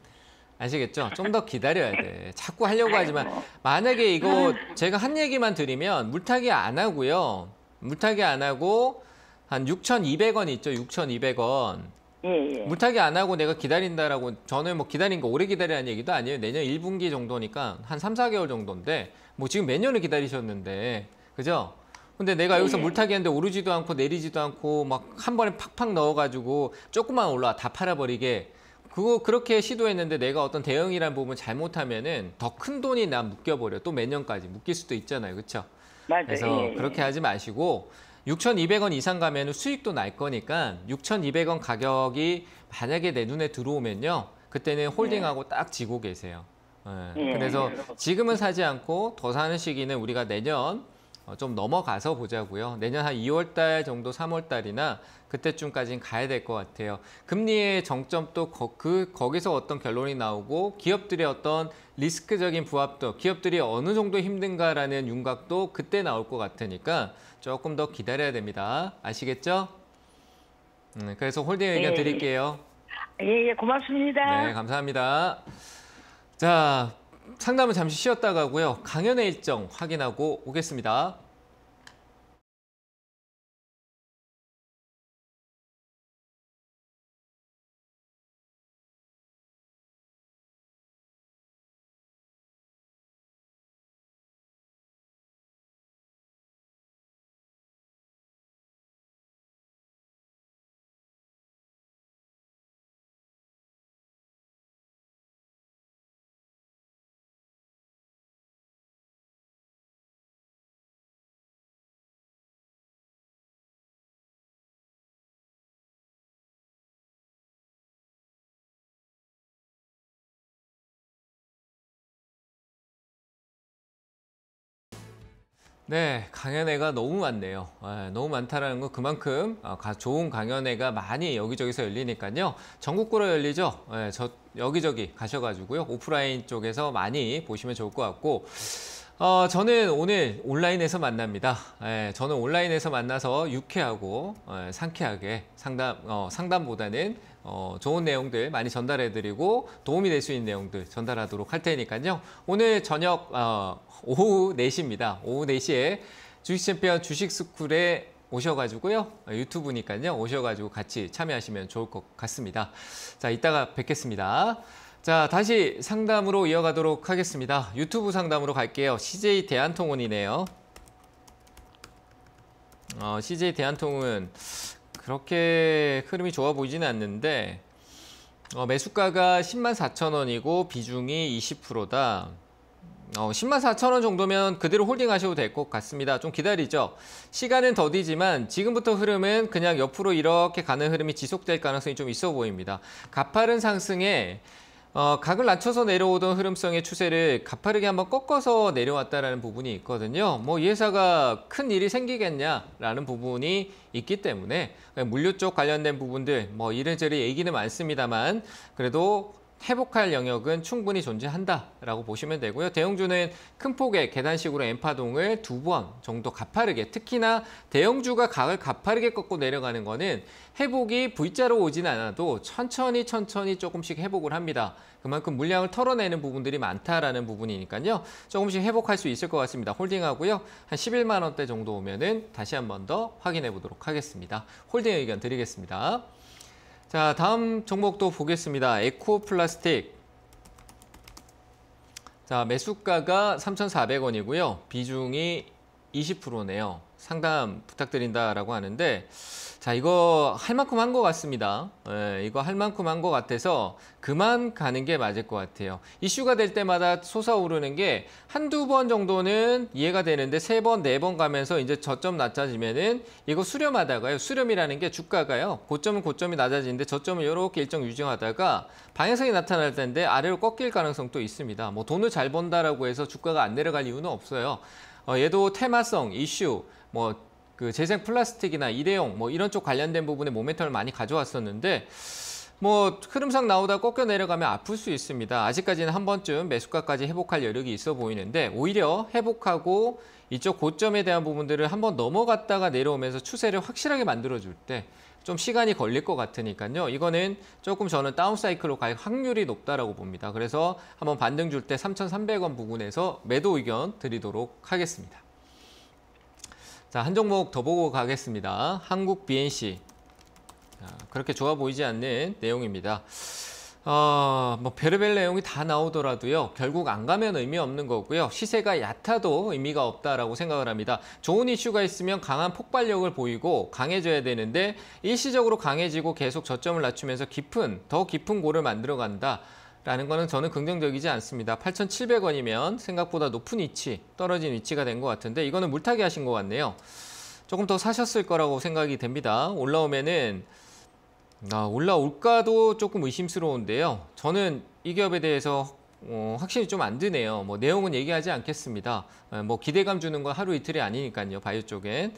아시겠죠? 좀 더 기다려야 돼. 자꾸 하려고 하지만 만약에 이거 제가 한 얘기만 드리면 물타기 안 하고요. 물타기 안 하고 한 6,200원 있죠? 6,200원. 예. 물타기 안 하고 내가 기다린다라고 저는 뭐 기다린 거 오래 기다리라는 얘기도 아니에요. 내년 1분기 정도니까 한 3, 4개월 정도인데 뭐 지금 몇 년을 기다리셨는데 그죠? 근데 내가 여기서 물타기 하는데 오르지도 않고 내리지도 않고 막 한 번에 팍팍 넣어가지고 조금만 올라와 다 팔아버리게 그거 그렇게 시도했는데 내가 어떤 대응이라는 부분 잘못하면은 더 큰 돈이 나 묶여버려. 또 몇 년까지 묶일 수도 있잖아요. 그렇죠? 맞아요. 그래서 그렇게 하지 마시고 6,200원 이상 가면 수익도 날 거니까 6,200원 가격이 만약에 내 눈에 들어오면요. 그때는 홀딩하고 딱 쥐고 계세요. 그래서 지금은 사지 않고 더 사는 시기는 우리가 내년 좀 넘어가서 보자고요. 내년 한 2월 달 정도 3월 달이나 그때쯤까지는 가야 될 것 같아요. 금리의 정점도 거기서 어떤 결론이 나오고 기업들의 어떤 리스크적인 부합도 기업들이 어느 정도 힘든가라는 윤곽도 그때 나올 것 같으니까 조금 더 기다려야 됩니다. 아시겠죠? 그래서 홀딩 의견 드릴게요. 예, 고맙습니다. 네, 감사합니다. 자, 상담은 잠시 쉬었다 가고요. 강연의 일정 확인하고 오겠습니다. 네, 강연회가 너무 많네요. 너무 많다라는 건 그만큼 좋은 강연회가 많이 여기저기서 열리니까요. 전국구로 열리죠. 여기저기 가셔가지고요. 오프라인 쪽에서 많이 보시면 좋을 것 같고 저는 오늘 온라인에서 만납니다. 저는 온라인에서 만나서 유쾌하고 상쾌하게 상담보다는 좋은 내용들 많이 전달해드리고 도움이 될 수 있는 내용들 전달하도록 할 테니까요. 오늘 저녁 오후 4시입니다. 오후 4시에 주식챔피언 주식스쿨에 오셔가지고요. 유튜브니까요. 오셔가지고 같이 참여하시면 좋을 것 같습니다. 자, 이따가 뵙겠습니다. 자, 다시 상담으로 이어가도록 하겠습니다. 유튜브 상담으로 갈게요. CJ 대한통운이네요. CJ 대한통운 그렇게 흐름이 좋아 보이지는 않는데 매수가가 104,000원이고 비중이 20%다. 104,000원 정도면 그대로 홀딩하셔도 될 것 같습니다. 좀 기다리죠. 시간은 더디지만 지금부터 흐름은 그냥 옆으로 이렇게 가는 흐름이 지속될 가능성이 좀 있어 보입니다. 가파른 상승에 각을 낮춰서 내려오던 흐름성의 추세를 가파르게 한번 꺾어서 내려왔다라는 부분이 있거든요. 뭐 이 회사가 큰 일이 생기겠냐라는 부분이 있기 때문에 물류 쪽 관련된 부분들 뭐 이래저래 얘기는 많습니다만 그래도 회복할 영역은 충분히 존재한다라고 보시면 되고요. 대형주는 큰 폭의 계단식으로 N파동을 2번 정도 가파르게 특히나 대형주가 각을 가파르게 꺾고 내려가는 거는 회복이 V자로 오지는 않아도 천천히 조금씩 회복을 합니다. 그만큼 물량을 털어내는 부분들이 많다라는 부분이니까요. 조금씩 회복할 수 있을 것 같습니다. 홀딩하고요. 한 11만 원대 정도 오면은 다시 한 번 더 확인해 보도록 하겠습니다. 홀딩 의견 드리겠습니다. 자, 다음 종목도 보겠습니다. 에코플라스틱. 자, 매수가가 3,400원이고요. 비중이 20%네요. 상담 부탁드린다라고 하는데 자, 이거 할 만큼 한 것 같습니다. 이거 할 만큼 한 것 같아서 그만 가는 게 맞을 것 같아요. 이슈가 될 때마다 솟아오르는 게 한두 번 정도는 이해가 되는데 3번, 4번 가면서 이제 저점 낮아지면은 이거 수렴하다가요. 수렴이라는 게 주가가요. 고점은 고점이 낮아지는데 저점은 이렇게 일정 유지하다가 방향성이 나타날 텐데 아래로 꺾일 가능성도 있습니다. 뭐 돈을 잘 번다라고 해서 주가가 안 내려갈 이유는 없어요. 얘도 테마성, 이슈, 뭐 그 재생 플라스틱이나 일회용 뭐 이런 쪽 관련된 부분에 모멘텀을 많이 가져왔었는데 뭐 흐름상 나오다 꺾여 내려가면 아플 수 있습니다. 아직까지는 한 번쯤 매수가까지 회복할 여력이 있어 보이는데 오히려 회복하고 이쪽 고점에 대한 부분들을 한번 넘어갔다가 내려오면서 추세를 확실하게 만들어줄 때 좀 시간이 걸릴 것 같으니까요. 이거는 조금 저는 다운사이클로 갈 확률이 높다라고 봅니다. 그래서 한번 반등 줄 때 3,300원 부근에서 매도 의견 드리도록 하겠습니다. 자, 한 종목 더 보고 가겠습니다. 한국 BNC. 그렇게 좋아 보이지 않는 내용입니다. 뭐 별의별 내용이 다 나오더라도요. 결국 안 가면 의미 없는 거고요. 시세가 얕아도 의미가 없다라고 생각을 합니다. 좋은 이슈가 있으면 강한 폭발력을 보이고 강해져야 되는데 일시적으로 강해지고 계속 저점을 낮추면서 더 깊은 골을 만들어 간다. 라는 거는 저는 긍정적이지 않습니다. 8,700원이면 생각보다 높은 위치, 떨어진 위치가 된 것 같은데 이거는 물타기 하신 것 같네요. 조금 더 사셨을 거라고 생각이 됩니다. 올라오면은 올라올까도 조금 의심스러운데요. 저는 이 기업에 대해서 확신이 좀 안 드네요. 뭐 내용은 얘기하지 않겠습니다. 뭐 기대감 주는 건 하루 이틀이 아니니까요. 바이오 쪽엔.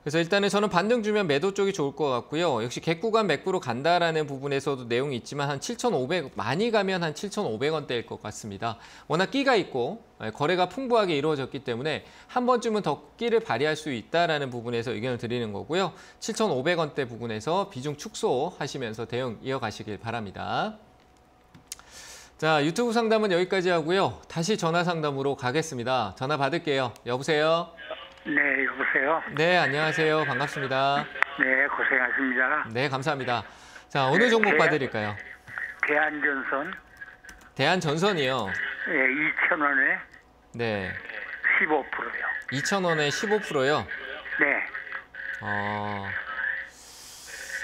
그래서 일단은 저는 반등 주면 매도 쪽이 좋을 것 같고요. 역시 객구간 맥구로 간다라는 부분에서도 내용이 있지만 한 7,500, 많이 가면 한 7,500원대일 것 같습니다. 워낙 끼가 있고 거래가 풍부하게 이루어졌기 때문에 한 번쯤은 더 끼를 발휘할 수 있다라는 부분에서 의견을 드리는 거고요. 7,500원대 부분에서 비중 축소하시면서 대응 이어가시길 바랍니다. 자, 유튜브 상담은 여기까지 하고요. 다시 전화 상담으로 가겠습니다. 전화 받을게요. 여보세요? 네, 여보세요. 네, 안녕하세요. 반갑습니다. 네, 고생하십니다. 네, 감사합니다. 자, 어느 종목 봐드릴까요? 대한전선, 대한전선이요. 예, 2,000원에 네, 15%요. 2,000원에 15%요. 네,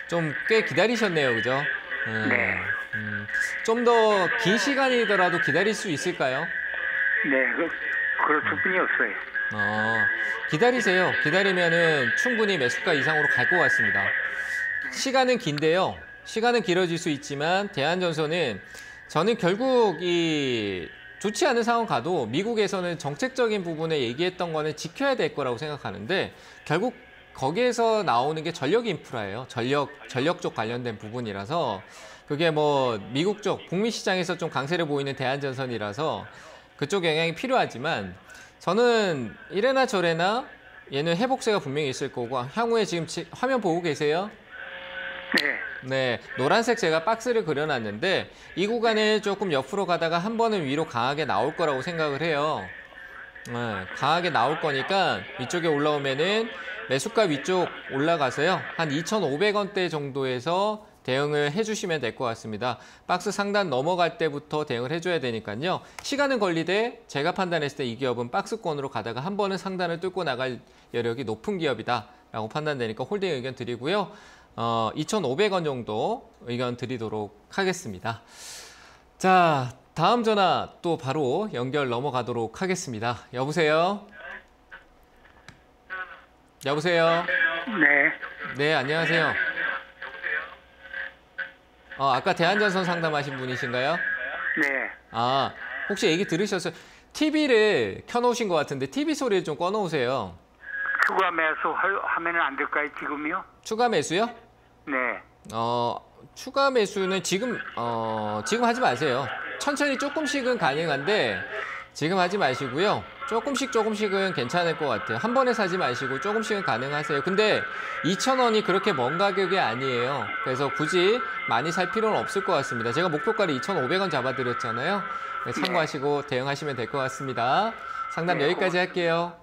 좀 꽤 기다리셨네요, 그죠? 네. 좀 더 긴 시간이더라도 기다릴 수 있을까요? 네, 그럴 수뿐이 없어요. 기다리세요. 기다리면은 충분히 매수가 이상으로 갈 것 같습니다. 시간은 긴데요. 시간은 길어질 수 있지만 대한전선은 저는 결국 이 좋지 않은 상황 가도 미국에서는 정책적인 부분에 얘기했던 거는 지켜야 될 거라고 생각하는데 결국 거기에서 나오는 게 전력 인프라예요. 전력 쪽 관련된 부분이라서 그게 뭐 미국 쪽 북미 시장에서 좀 강세를 보이는 대한전선이라서 그쪽 영향이 필요하지만 저는 이래나 저래나 얘는 회복세가 분명히 있을 거고 향후에 지금 화면 보고 계세요? 네, 네, 노란색 제가 박스를 그려놨는데 이 구간을 조금 옆으로 가다가 한 번은 위로 강하게 나올 거라고 생각을 해요. 네, 강하게 나올 거니까 위쪽에 올라오면은 매수가 위쪽 올라가서요. 한 2,500원대 정도에서 대응을 해주시면 될 것 같습니다. 박스 상단 넘어갈 때부터 대응을 해줘야 되니까요. 시간은 걸리되 제가 판단했을 때 이 기업은 박스권으로 가다가 한 번은 상단을 뚫고 나갈 여력이 높은 기업이다라고 판단되니까 홀딩 의견 드리고요. 2,500원 정도 의견 드리도록 하겠습니다. 자, 다음 전화 또 바로 연결 넘어가도록 하겠습니다. 여보세요? 여보세요? 네, 네, 안녕하세요. 아까 대한전선 상담하신 분이신가요? 네. 혹시 얘기 들으셨어요? TV를 켜놓으신 것 같은데 TV 소리를 좀 꺼놓으세요. 추가 매수 하면 안 될까요, 지금요? 추가 매수요? 네. 추가 매수는 지금 하지 마세요. 천천히 조금씩은 가능한데 지금 하지 마시고요. 조금씩은 괜찮을 것 같아요. 한 번에 사지 마시고 조금씩은 가능하세요. 근데 2,000원이 그렇게 먼 가격이 아니에요. 그래서 굳이 많이 살 필요는 없을 것 같습니다. 제가 목표가를 2,500원 잡아드렸잖아요. 네, 참고하시고 대응하시면 될 것 같습니다. 상담 여기까지 할게요.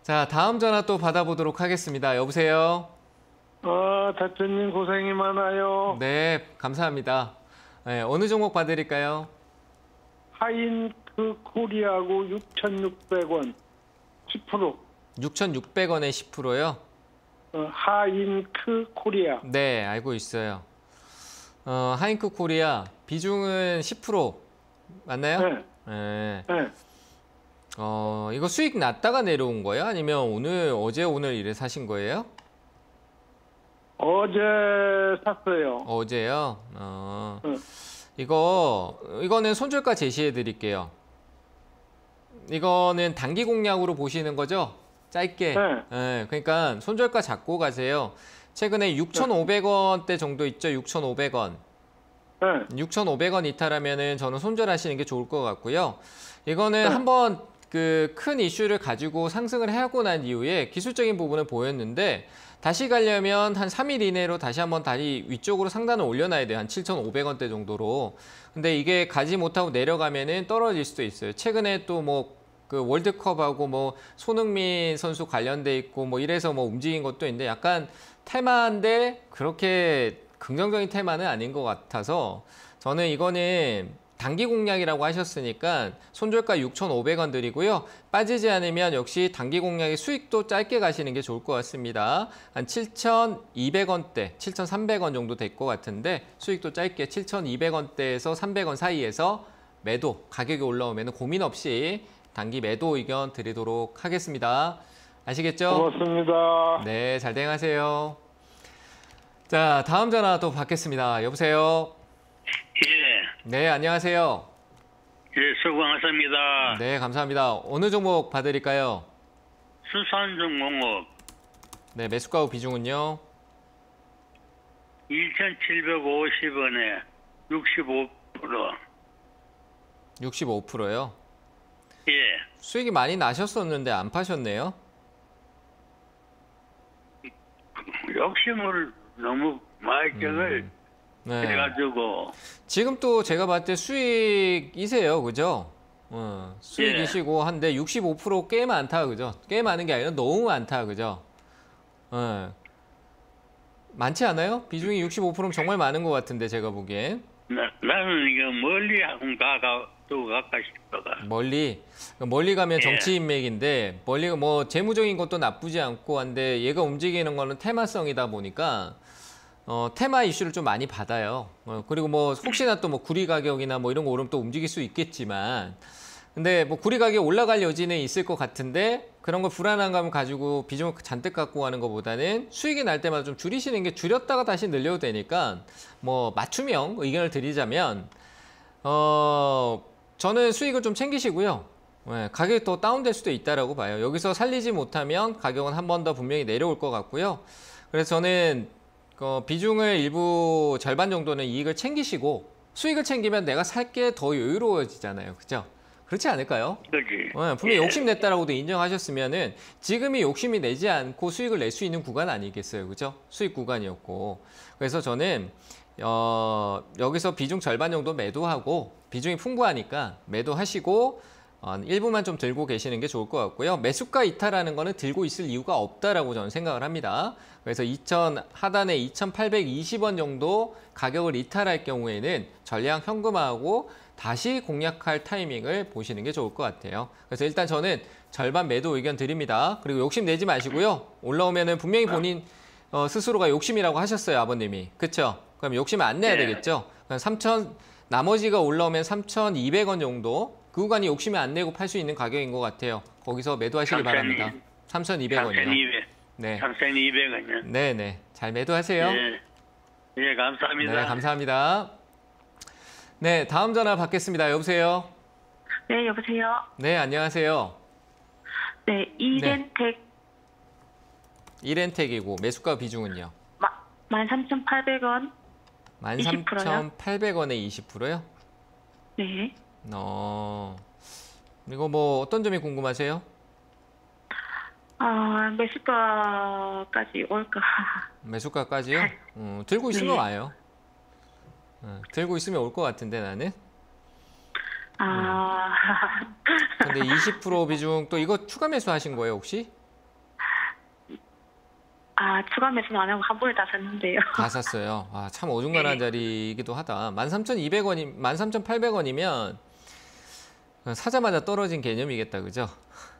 자, 다음 전화 또 받아보도록 하겠습니다. 여보세요? 대표님 고생이 많아요. 네, 감사합니다. 네, 어느 종목 봐드릴까요? 하인크 코리아고 6,600원 10%. 6,600원에 10%요? 하인크 코리아. 네, 알고 있어요. 하잉크 코리아 비중은 10% 맞나요? 네. 네. 네. 이거 수익 났다가 내려온 거예요? 아니면 어제 오늘 이래 사신 거예요? 어제 샀어요. 어제요? 네. 이거는 손절가 제시해 드릴게요. 이거는 단기 공략으로 보시는 거죠? 짧게. 네. 네, 그러니까 손절가 잡고 가세요. 최근에 6,500원대 정도 있죠? 6,500원. 네. 6,500원 이탈하면은 저는 손절하시는 게 좋을 것 같고요. 이거는 네. 한번 그 큰 이슈를 가지고 상승을 하고 난 이후에 기술적인 부분은 보였는데 다시 가려면 한 3일 이내로 다시 한번 다리 위쪽으로 상단을 올려놔야 돼요. 한 7,500원대 정도로. 근데 이게 가지 못하고 내려가면은 떨어질 수도 있어요. 최근에 또 뭐 그 월드컵하고 뭐 손흥민 선수 관련돼 있고 뭐 이래서 뭐 움직인 것도 있는데 약간 테마인데 그렇게 긍정적인 테마는 아닌 것 같아서 저는 이거는 단기 공략이라고 하셨으니까 손절가 6,500원 드리고요. 빠지지 않으면 역시 단기 공략의 수익도 짧게 가시는 게 좋을 것 같습니다. 한 7,200원대, 7,300원 정도 될 것 같은데 수익도 짧게 7,200원대에서 300원 사이에서 매도, 가격이 올라오면 고민 없이 단기 매도 의견 드리도록 하겠습니다. 아시겠죠? 고맙습니다. 네, 잘 대응하세요. 자, 다음 전화 또 받겠습니다. 여보세요? 예, 네, 안녕하세요. 예, 수고하셨습니다. 네, 감사합니다. 어느 종목 봐드릴까요? 수산중공업 네, 매수가 후 비중은요? 2,750원에 65%. 65%요. 예, 수익이 많이 나셨었는데 안 파셨네요. 욕심을 너무 많이 네. 해가지고 지금 또 제가 봤을 때 수익이세요, 그죠? 수익이시고 한데 65% 꽤 많다, 그죠? 꽤 많은 게 아니라 너무 많다, 그죠? 많지 않아요? 비중이 65%면 정말 많은 것 같은데 제가 보기엔. 나는 이거 멀리 한번 또 갈까 싶어가. 멀리 가면 예. 정치 인맥인데 멀리가 뭐 재무적인 것도 나쁘지 않고 한데 얘가 움직이는 거는 테마성이다 보니까 테마 이슈를 좀 많이 받아요. 그리고 뭐 혹시나 또 뭐 구리 가격이나 뭐 이런 거 오르면 또 움직일 수 있겠지만 근데 뭐 구리 가격 올라갈 여지는 있을 것 같은데 그런 걸 불안한 감을 가지고 비중을 잔뜩 갖고 가는 것보다는 수익이 날 때마다 좀 줄이시는 게 줄였다가 다시 늘려도 되니까 뭐 맞춤형 의견을 드리자면 저는 수익을 좀 챙기시고요. 네, 가격이 더 다운될 수도 있다라고 봐요. 여기서 살리지 못하면 가격은 한 번 더 분명히 내려올 것 같고요. 그래서 저는 비중을 일부 절반 정도는 이익을 챙기시고 수익을 챙기면 내가 살 게 더 여유로워지잖아요. 그죠? 그렇지 않을까요? 그렇지. 분명히 욕심냈다라고도 인정하셨으면은 지금이 욕심이 내지 않고 수익을 낼 수 있는 구간 아니겠어요. 그죠? 수익 구간이었고. 그래서 저는 여기서 비중 절반 정도 매도하고 비중이 풍부하니까 매도하시고 일부만 좀 들고 계시는 게 좋을 것 같고요. 매수가 이탈하는 거는 들고 있을 이유가 없다라고 저는 생각을 합니다. 그래서 하단에 2,820원 정도 가격을 이탈할 경우에는 전량 현금화하고 다시 공략할 타이밍을 보시는 게 좋을 것 같아요. 그래서 일단 저는 절반 매도 의견 드립니다. 그리고 욕심 내지 마시고요. 올라오면은 분명히 본인 스스로가 욕심이라고 하셨어요, 아버님이. 그렇죠? 그럼 욕심을 안 내야 되겠죠? 그럼 나머지가 올라오면 3,200원 정도 그 구간이 욕심을 안 내고 팔 수 있는 가격인 것 같아요. 거기서 매도하시기 바랍니다. 3,200원이요. 네. 3,200원이요. 네네. 잘 매도하세요. 예, 감사합니다. 네, 감사합니다. 네, 다음 전화 받겠습니다. 여보세요? 네, 여보세요. 네, 안녕하세요. 네, 이렌텍 이렌텍이고 매수가 비중은요? 13,800원. 13,800원에 20%요? 네. 이거 뭐 어떤 점이 궁금하세요? 매수가까지 올까? 매수가까지요? 들고 있으면 네. 와요. 들고 있으면 올 것 같은데 나는. 근데 20% 비중 또 이거 추가 매수하신 거예요 혹시? 추가 매수는 안 하고 한 번에 다 샀는데요. 다 샀어요. 참 어중간한 자리이기도 하다. 13,800원이면 사자마자 떨어진 개념이겠다, 그죠?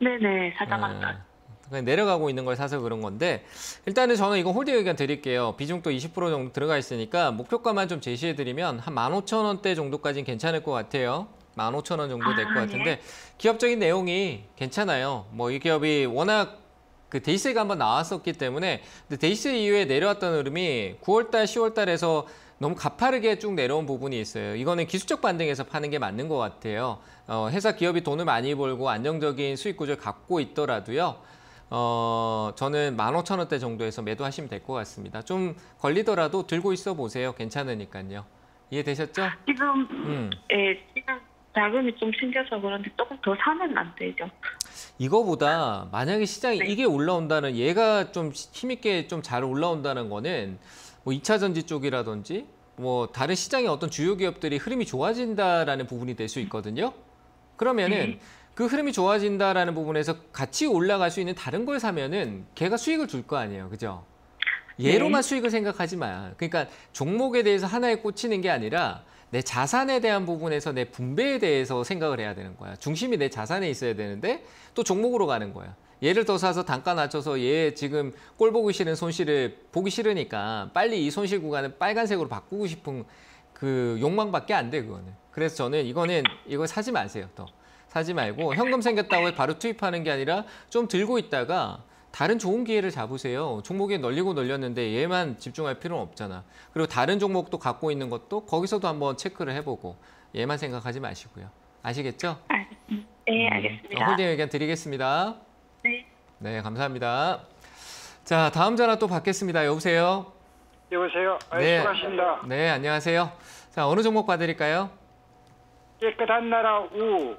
네네, 사자마자. 그냥 내려가고 있는 걸 사서 그런 건데 일단은 저는 이거 홀딩 의견 드릴게요. 비중도 20% 정도 들어가 있으니까 목표가만 좀 제시해드리면 한 15,000원대 정도까지는 괜찮을 것 같아요. 15,000원 정도 될 것 같은데 기업적인 내용이 괜찮아요. 뭐 이 기업이 워낙 그 데이스가 한번 나왔었기 때문에 근데 데이스 이후에 내려왔던 흐름이 9월달, 10월달에서 너무 가파르게 쭉 내려온 부분이 있어요. 이거는 기술적 반등에서 파는 게 맞는 것 같아요. 회사 기업이 돈을 많이 벌고 안정적인 수익 구조를 갖고 있더라도요. 저는 15,000원대 정도에서 매도하시면 될 것 같습니다. 좀 걸리더라도 들고 있어 보세요. 괜찮으니까요. 이해되셨죠? 지금 지금 자금이 좀 생겨서 그런데 조금 더 사면 안 되죠. 이거보다 만약에 시장이 이게 올라온다는 얘가 좀 힘있게 좀 잘 올라온다는 거는 뭐 2차 전지 쪽이라든지 뭐 다른 시장의 어떤 주요 기업들이 흐름이 좋아진다라는 부분이 될 수 있거든요. 그러면은 그 흐름이 좋아진다라는 부분에서 같이 올라갈 수 있는 다른 걸 사면은 걔가 수익을 줄 거 아니에요. 그죠? 얘로만 수익을 생각하지 마. 그러니까 종목에 대해서 하나에 꽂히는 게 아니라 내 자산에 대한 부분에서 내 분배에 대해서 생각을 해야 되는 거야. 중심이 내 자산에 있어야 되는데 또 종목으로 가는 거야. 얘를 더 사서 단가 낮춰서 얘 지금 꼴 보기 싫은 손실을 보기 싫으니까 빨리 이 손실 구간을 빨간색으로 바꾸고 싶은 그 욕망밖에 안 돼, 그거는. 그래서 저는 이거 사지 마세요, 더. 사지 말고 현금 생겼다고 해 바로 투입하는 게 아니라 좀 들고 있다가 다른 좋은 기회를 잡으세요. 종목이 널리고 널렸는데 얘만 집중할 필요는 없잖아. 그리고 다른 종목도 갖고 있는 것도 거기서도 한번 체크를 해보고 얘만 생각하지 마시고요. 아시겠죠? 알겠습니다. 네, 알겠습니다. 홀딩 의견 드리겠습니다. 네. 네, 감사합니다. 자, 다음 전화 또 받겠습니다. 여보세요? 여보세요. 네. 수고하십니다. 네, 안녕하세요. 자, 어느 종목 봐드릴까요? 깨끗한 나라 우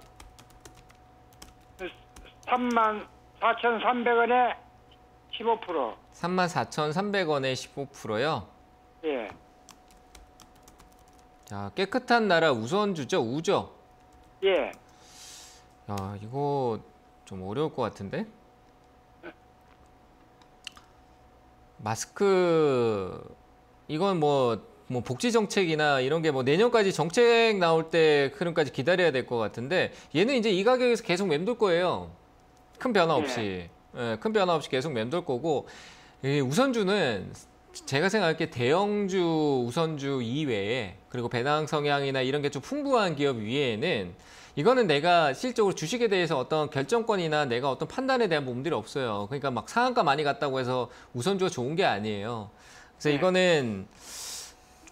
34,300원에 15%. 34,300원에 15%요. 예. 자, 깨끗한 나라 우선주죠? 우죠? 예. 야, 이거 좀 어려울 것 같은데? 마스크, 이건 뭐 복지 정책이나 이런 게 뭐 내년까지 정책 나올 때 흐름까지 기다려야 될 것 같은데 얘는 이제 이 가격에서 계속 맴돌 거예요. 큰 변화 없이. 예, 큰 변화 없이 계속 맴돌 거고 이 우선주는 제가 생각할 때 대형주 우선주 이외에 그리고 배당 성향이나 이런 게 좀 풍부한 기업 위에는 이거는 내가 실적으로 주식에 대해서 어떤 결정권이나 내가 어떤 판단에 대한 부분들이 없어요. 그러니까 막 상한가 많이 갔다고 해서 우선주가 좋은 게 아니에요. 그래서 이거는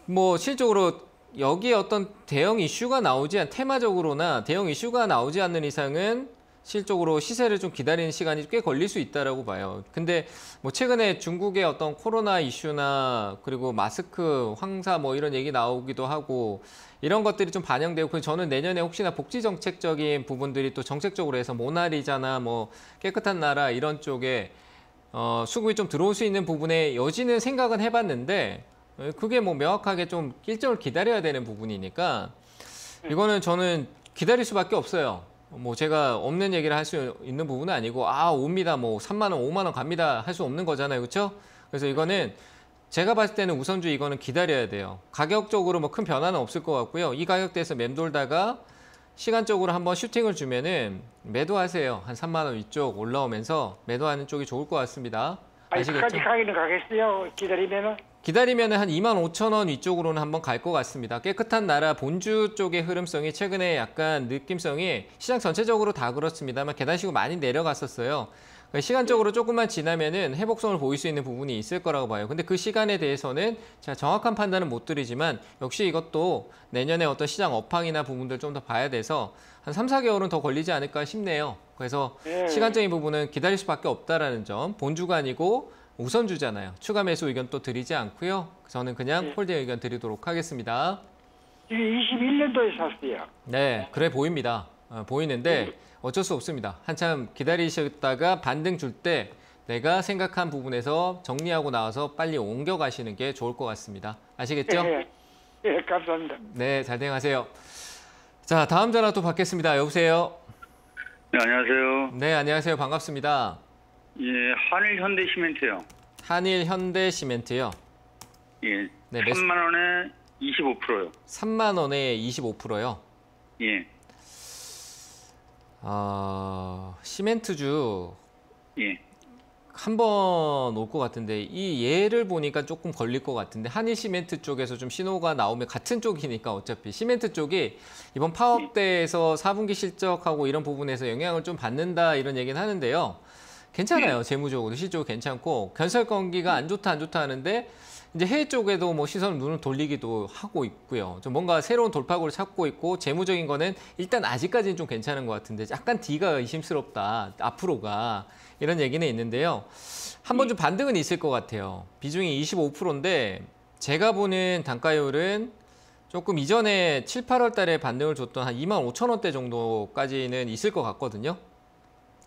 뭐 실적으로 여기에 어떤 대형 이슈가 테마적으로나 대형 이슈가 나오지 않는 이상은 실적으로 시세를 좀 기다리는 시간이 꽤 걸릴 수 있다라고 봐요. 근데 뭐 최근에 중국의 어떤 코로나 이슈나 그리고 마스크, 황사 뭐 이런 얘기 나오기도 하고 이런 것들이 좀 반영되고 저는 내년에 혹시나 복지 정책적인 부분들이 또 정책적으로 해서 모나리자나 뭐 깨끗한 나라 이런 쪽에 수급이 좀 들어올 수 있는 부분에 여지는 생각은 해봤는데 그게 뭐 명확하게 좀 일정을 기다려야 되는 부분이니까 이거는 저는 기다릴 수밖에 없어요. 뭐 제가 없는 얘기를 할 수 있는 부분은 아니고 옵니다. 뭐 3만 원, 5만 원 갑니다. 할 수 없는 거잖아요. 그렇죠? 그래서 이거는 제가 봤을 때는 우선주 이거는 기다려야 돼요. 가격적으로 뭐 큰 변화는 없을 것 같고요. 이 가격대에서 맴돌다가 시간적으로 한번 슈팅을 주면은 매도하세요. 한 3만 원 위쪽 올라오면서 매도하는 쪽이 좋을 것 같습니다. 아시겠죠? 끝까지 가기는 가겠어요. 기다리면은. 기다리면 한 25,000원 위쪽으로는 한번 갈 것 같습니다. 깨끗한 나라 본주 쪽의 흐름성이 최근에 약간 느낌성이 시장 전체적으로 다 그렇습니다만 계단식으로 많이 내려갔었어요. 시간적으로 조금만 지나면은 회복성을 보일 수 있는 부분이 있을 거라고 봐요. 근데 그 시간에 대해서는 제가 정확한 판단은 못 드리지만 역시 이것도 내년에 어떤 시장 업황이나 부분들 좀 더 봐야 돼서 한 3, 4개월은 더 걸리지 않을까 싶네요. 그래서 시간적인 부분은 기다릴 수밖에 없다라는 점. 본주가 아니고 우선주잖아요. 추가 매수 의견 또 드리지 않고요. 저는 그냥 홀딩 의견 드리도록 하겠습니다. 이게 21년도에 샀어요. 네, 그래 보입니다. 보이는데 어쩔 수 없습니다. 한참 기다리셨다가 반등 줄 때 내가 생각한 부분에서 정리하고 나와서 빨리 옮겨가시는 게 좋을 것 같습니다. 아시겠죠? 예, 감사합니다. 네, 잘 대응하세요. 자, 다음 전화 또 받겠습니다. 여보세요? 네, 안녕하세요. 네, 안녕하세요. 반갑습니다. 예, 한일현대시멘트요. 한일현대시멘트요. 예, 네, 3만 원에 25%요. 3만 원에 25%요. 예, 시멘트주 예. 한 번 올 것 같은데 이 얘를 보니까 조금 걸릴 것 같은데 한일시멘트 쪽에서 좀 신호가 나오면 같은 쪽이니까 어차피 시멘트 쪽이 이번 파업대에서 4분기 실적하고 이런 부분에서 영향을 좀 받는다 이런 얘기는 하는데요. 괜찮아요. 재무적으로 실적도 괜찮고 건설 경기가 안 좋다 하는데 이제 해외 쪽에도 뭐 시선 눈을 돌리기도 하고 있고요. 좀 뭔가 새로운 돌파구를 찾고 있고 재무적인 거는 일단 아직까지는 좀 괜찮은 것 같은데 약간 D가 의심스럽다. 앞으로가 이런 얘기는 있는데요. 한번 좀 반등은 있을 것 같아요. 비중이 25%인데 제가 보는 단가율은 조금 이전에 7, 8월 달에 반등을 줬던 한 25,000원대 정도까지는 있을 것 같거든요.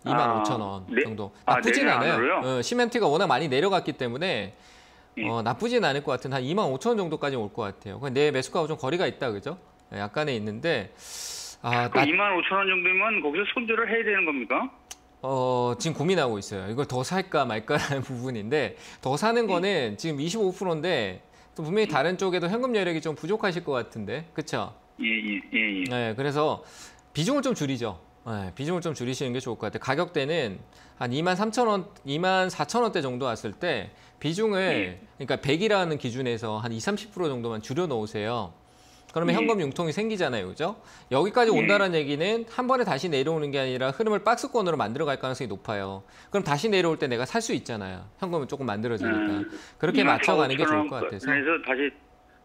25,000원 정도. 나쁘진 않아요. 시멘트가 워낙 많이 내려갔기 때문에 나쁘진 않을 것 같은 한 25,000원 정도까지 올 것 같아요. 내 매수가하고 좀 거리가 있다, 그죠? 약간의 있는데. 25,000원 정도면 거기서 손절을 해야 되는 겁니까? 지금 고민하고 있어요. 이걸 더 살까 말까라는 부분인데 더 사는 거는 지금 25%인데 또 분명히 다른 쪽에도 현금 여력이 좀 부족하실 것 같은데, 그렇죠? 예. 네, 그래서 비중을 좀 줄이죠. 네, 비중을 좀 줄이시는 게 좋을 것 같아요. 가격대는 한 23,000원, 24,000원대 정도 왔을 때 비중을 그러니까 100이라는 기준에서 한 20, 30% 정도만 줄여 놓으세요. 그러면 현금 융통이 생기잖아요, 그죠? 여기까지 온다는 얘기는 한 번에 다시 내려오는 게 아니라 흐름을 박스권으로 만들어갈 가능성이 높아요. 그럼 다시 내려올 때 내가 살 수 있잖아요. 현금은 조금 만들어지니까. 그렇게 맞춰가는 게 좋을 것 같아서. 그래서 다시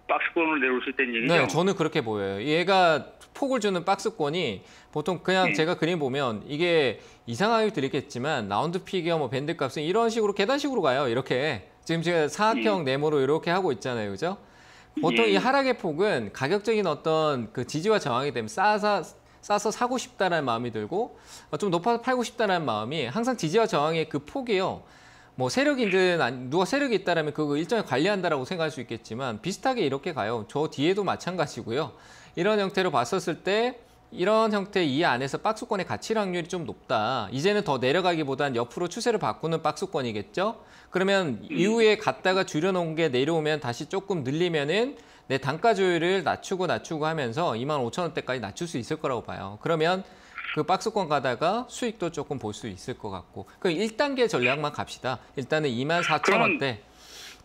박스권으로 내려올 수 있다는 얘기죠? 네, 저는 그렇게 보여요. 얘가 폭을 주는 박스권이 보통 그냥 제가 그림 보면 이게 이상하게 들리겠지만 라운드 픽이야 뭐 밴드 값은 이런 식으로 계단식으로 가요. 이렇게. 지금 제가 사각형 네모로 이렇게 하고 있잖아요, 그죠? 보통 이 하락의 폭은 가격적인 어떤 그 지지와 저항이 되면 싸서 사고 싶다라는 마음이 들고 좀 높아서 팔고 싶다라는 마음이 항상 지지와 저항의 그 폭이요. 뭐 세력이든 누가 세력이 있다라면 그거 일정히 관리한다라고 생각할 수 있겠지만 비슷하게 이렇게 가요. 저 뒤에도 마찬가지고요. 이런 형태로 봤었을 때 이런 형태 이 안에서 박스권의 가치 확률이 좀 높다. 이제는 더 내려가기보단 옆으로 추세를 바꾸는 박스권이겠죠. 그러면 이후에 갔다가 줄여놓은 게 내려오면 다시 조금 늘리면은 내 단가 조율을 낮추고 하면서 25,000원대까지 낮출 수 있을 거라고 봐요. 그러면 그 박스권 가다가 수익도 조금 볼 수 있을 것 같고. 그 1단계 전략만 갑시다. 일단은 24,000원대.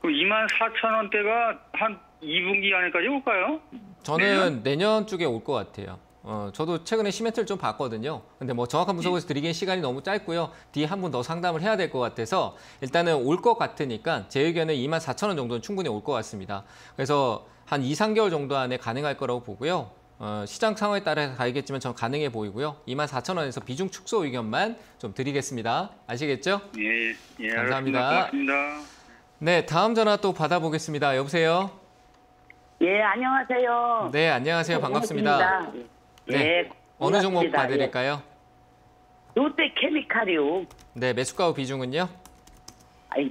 그 24,000원대가 한 2분기 안에까지 올까요? 저는 내년 쪽에 올 것 같아요. 저도 최근에 시멘트를 좀 봤거든요. 근데 뭐 정확한 분석을 드리기엔 시간이 너무 짧고요. 뒤에 한 번 더 상담을 해야 될 것 같아서 일단은 올 것 같으니까 제 의견은 24,000원 정도는 충분히 올 것 같습니다. 그래서 한 2, 3개월 정도 안에 가능할 거라고 보고요. 시장 상황에 따라 가야겠지만 저는 가능해 보이고요. 24,000원에서 비중 축소 의견만 좀 드리겠습니다. 아시겠죠? 예, 감사합니다. 고맙습니다. 네, 다음 전화 또 받아보겠습니다. 여보세요? 예, 안녕하세요. 네, 안녕하세요. 반갑습니다. 네, 어느 종목 봐드릴까요? 롯데케미칼이요. 네, 매수가 비중은요?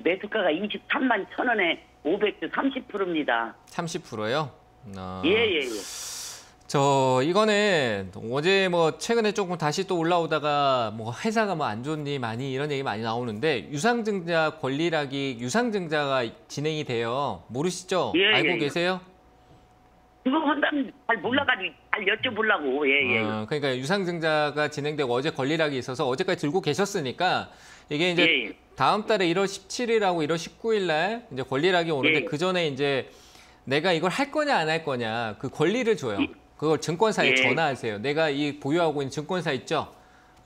매수가가 23만 1,000원에 500주 30%입니다. 30%요? 예. 이거는 어제 뭐 최근에 조금 다시 또 올라오다가 뭐 회사가 뭐 안 좋니 많이 이런 얘기 많이 나오는데 유상증자 권리락이 유상증자가 진행이 돼요. 모르시죠? 알고 계세요? 그거 한다면 잘 몰라가지고 잘 여쭤보려고. 예. 그러니까 유상증자가 진행되고 어제 권리락이 있어서 어제까지 들고 계셨으니까 이게 이제 다음 달에 1월 17일하고 1월 19일 날 이제 권리락이 오는데 그 전에 이제 내가 이걸 할 거냐 안 할 거냐 그 권리를 줘요. 그걸 증권사에 전화하세요. 내가 이 보유하고 있는 증권사 있죠?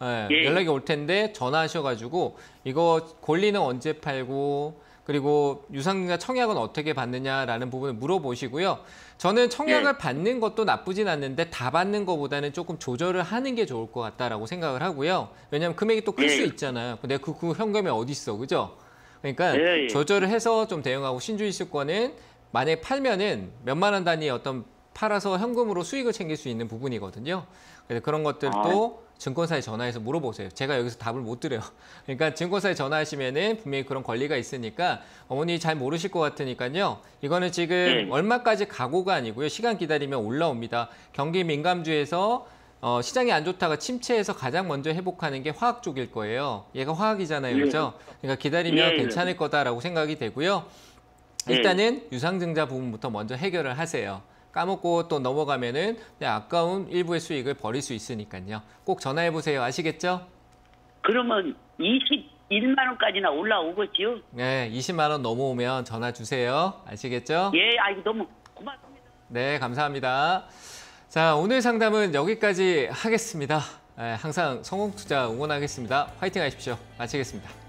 연락이 올 텐데 전화하셔가지고 이거 권리는 언제 팔고 그리고 유상증자 청약은 어떻게 받느냐라는 부분을 물어보시고요. 저는 청약을 받는 것도 나쁘진 않는데 다 받는 것보다는 조금 조절을 하는 게 좋을 것 같다라고 생각을 하고요. 왜냐하면 금액이 또 클 수 있잖아요. 근데 그 현금이 어디 있어, 그죠? 그러니까 조절을 해서 좀 대응하고 신주이수권은 만약에 팔면은 몇만 원 단위의 어떤 팔아서 현금으로 수익을 챙길 수 있는 부분이거든요. 그래서 그런 것들도 증권사에 전화해서 물어보세요. 제가 여기서 답을 못 드려요. 그러니까 증권사에 전화하시면은 분명히 그런 권리가 있으니까 어머니 잘 모르실 것 같으니까요. 이거는 지금 얼마까지 가고가 아니고요. 시간 기다리면 올라옵니다. 경기 민감주에서 시장이 안 좋다가 침체해서 가장 먼저 회복하는 게 화학 쪽일 거예요. 얘가 화학이잖아요. 그렇죠? 그러니까 기다리면 괜찮을 거다라고 생각이 되고요. 일단은 유상증자 부분부터 먼저 해결을 하세요. 까먹고 또 넘어가면은 아까운 일부의 수익을 버릴 수 있으니까요. 꼭 전화해 보세요. 아시겠죠? 그러면 1만 원까지나 올라오겠지요? 네, 20만 원 넘어오면 전화 주세요. 아시겠죠? 예, 아이고 너무 고맙습니다. 네, 감사합니다. 자, 오늘 상담은 여기까지 하겠습니다. 항상 성공투자 응원하겠습니다. 화이팅 하십시오. 마치겠습니다.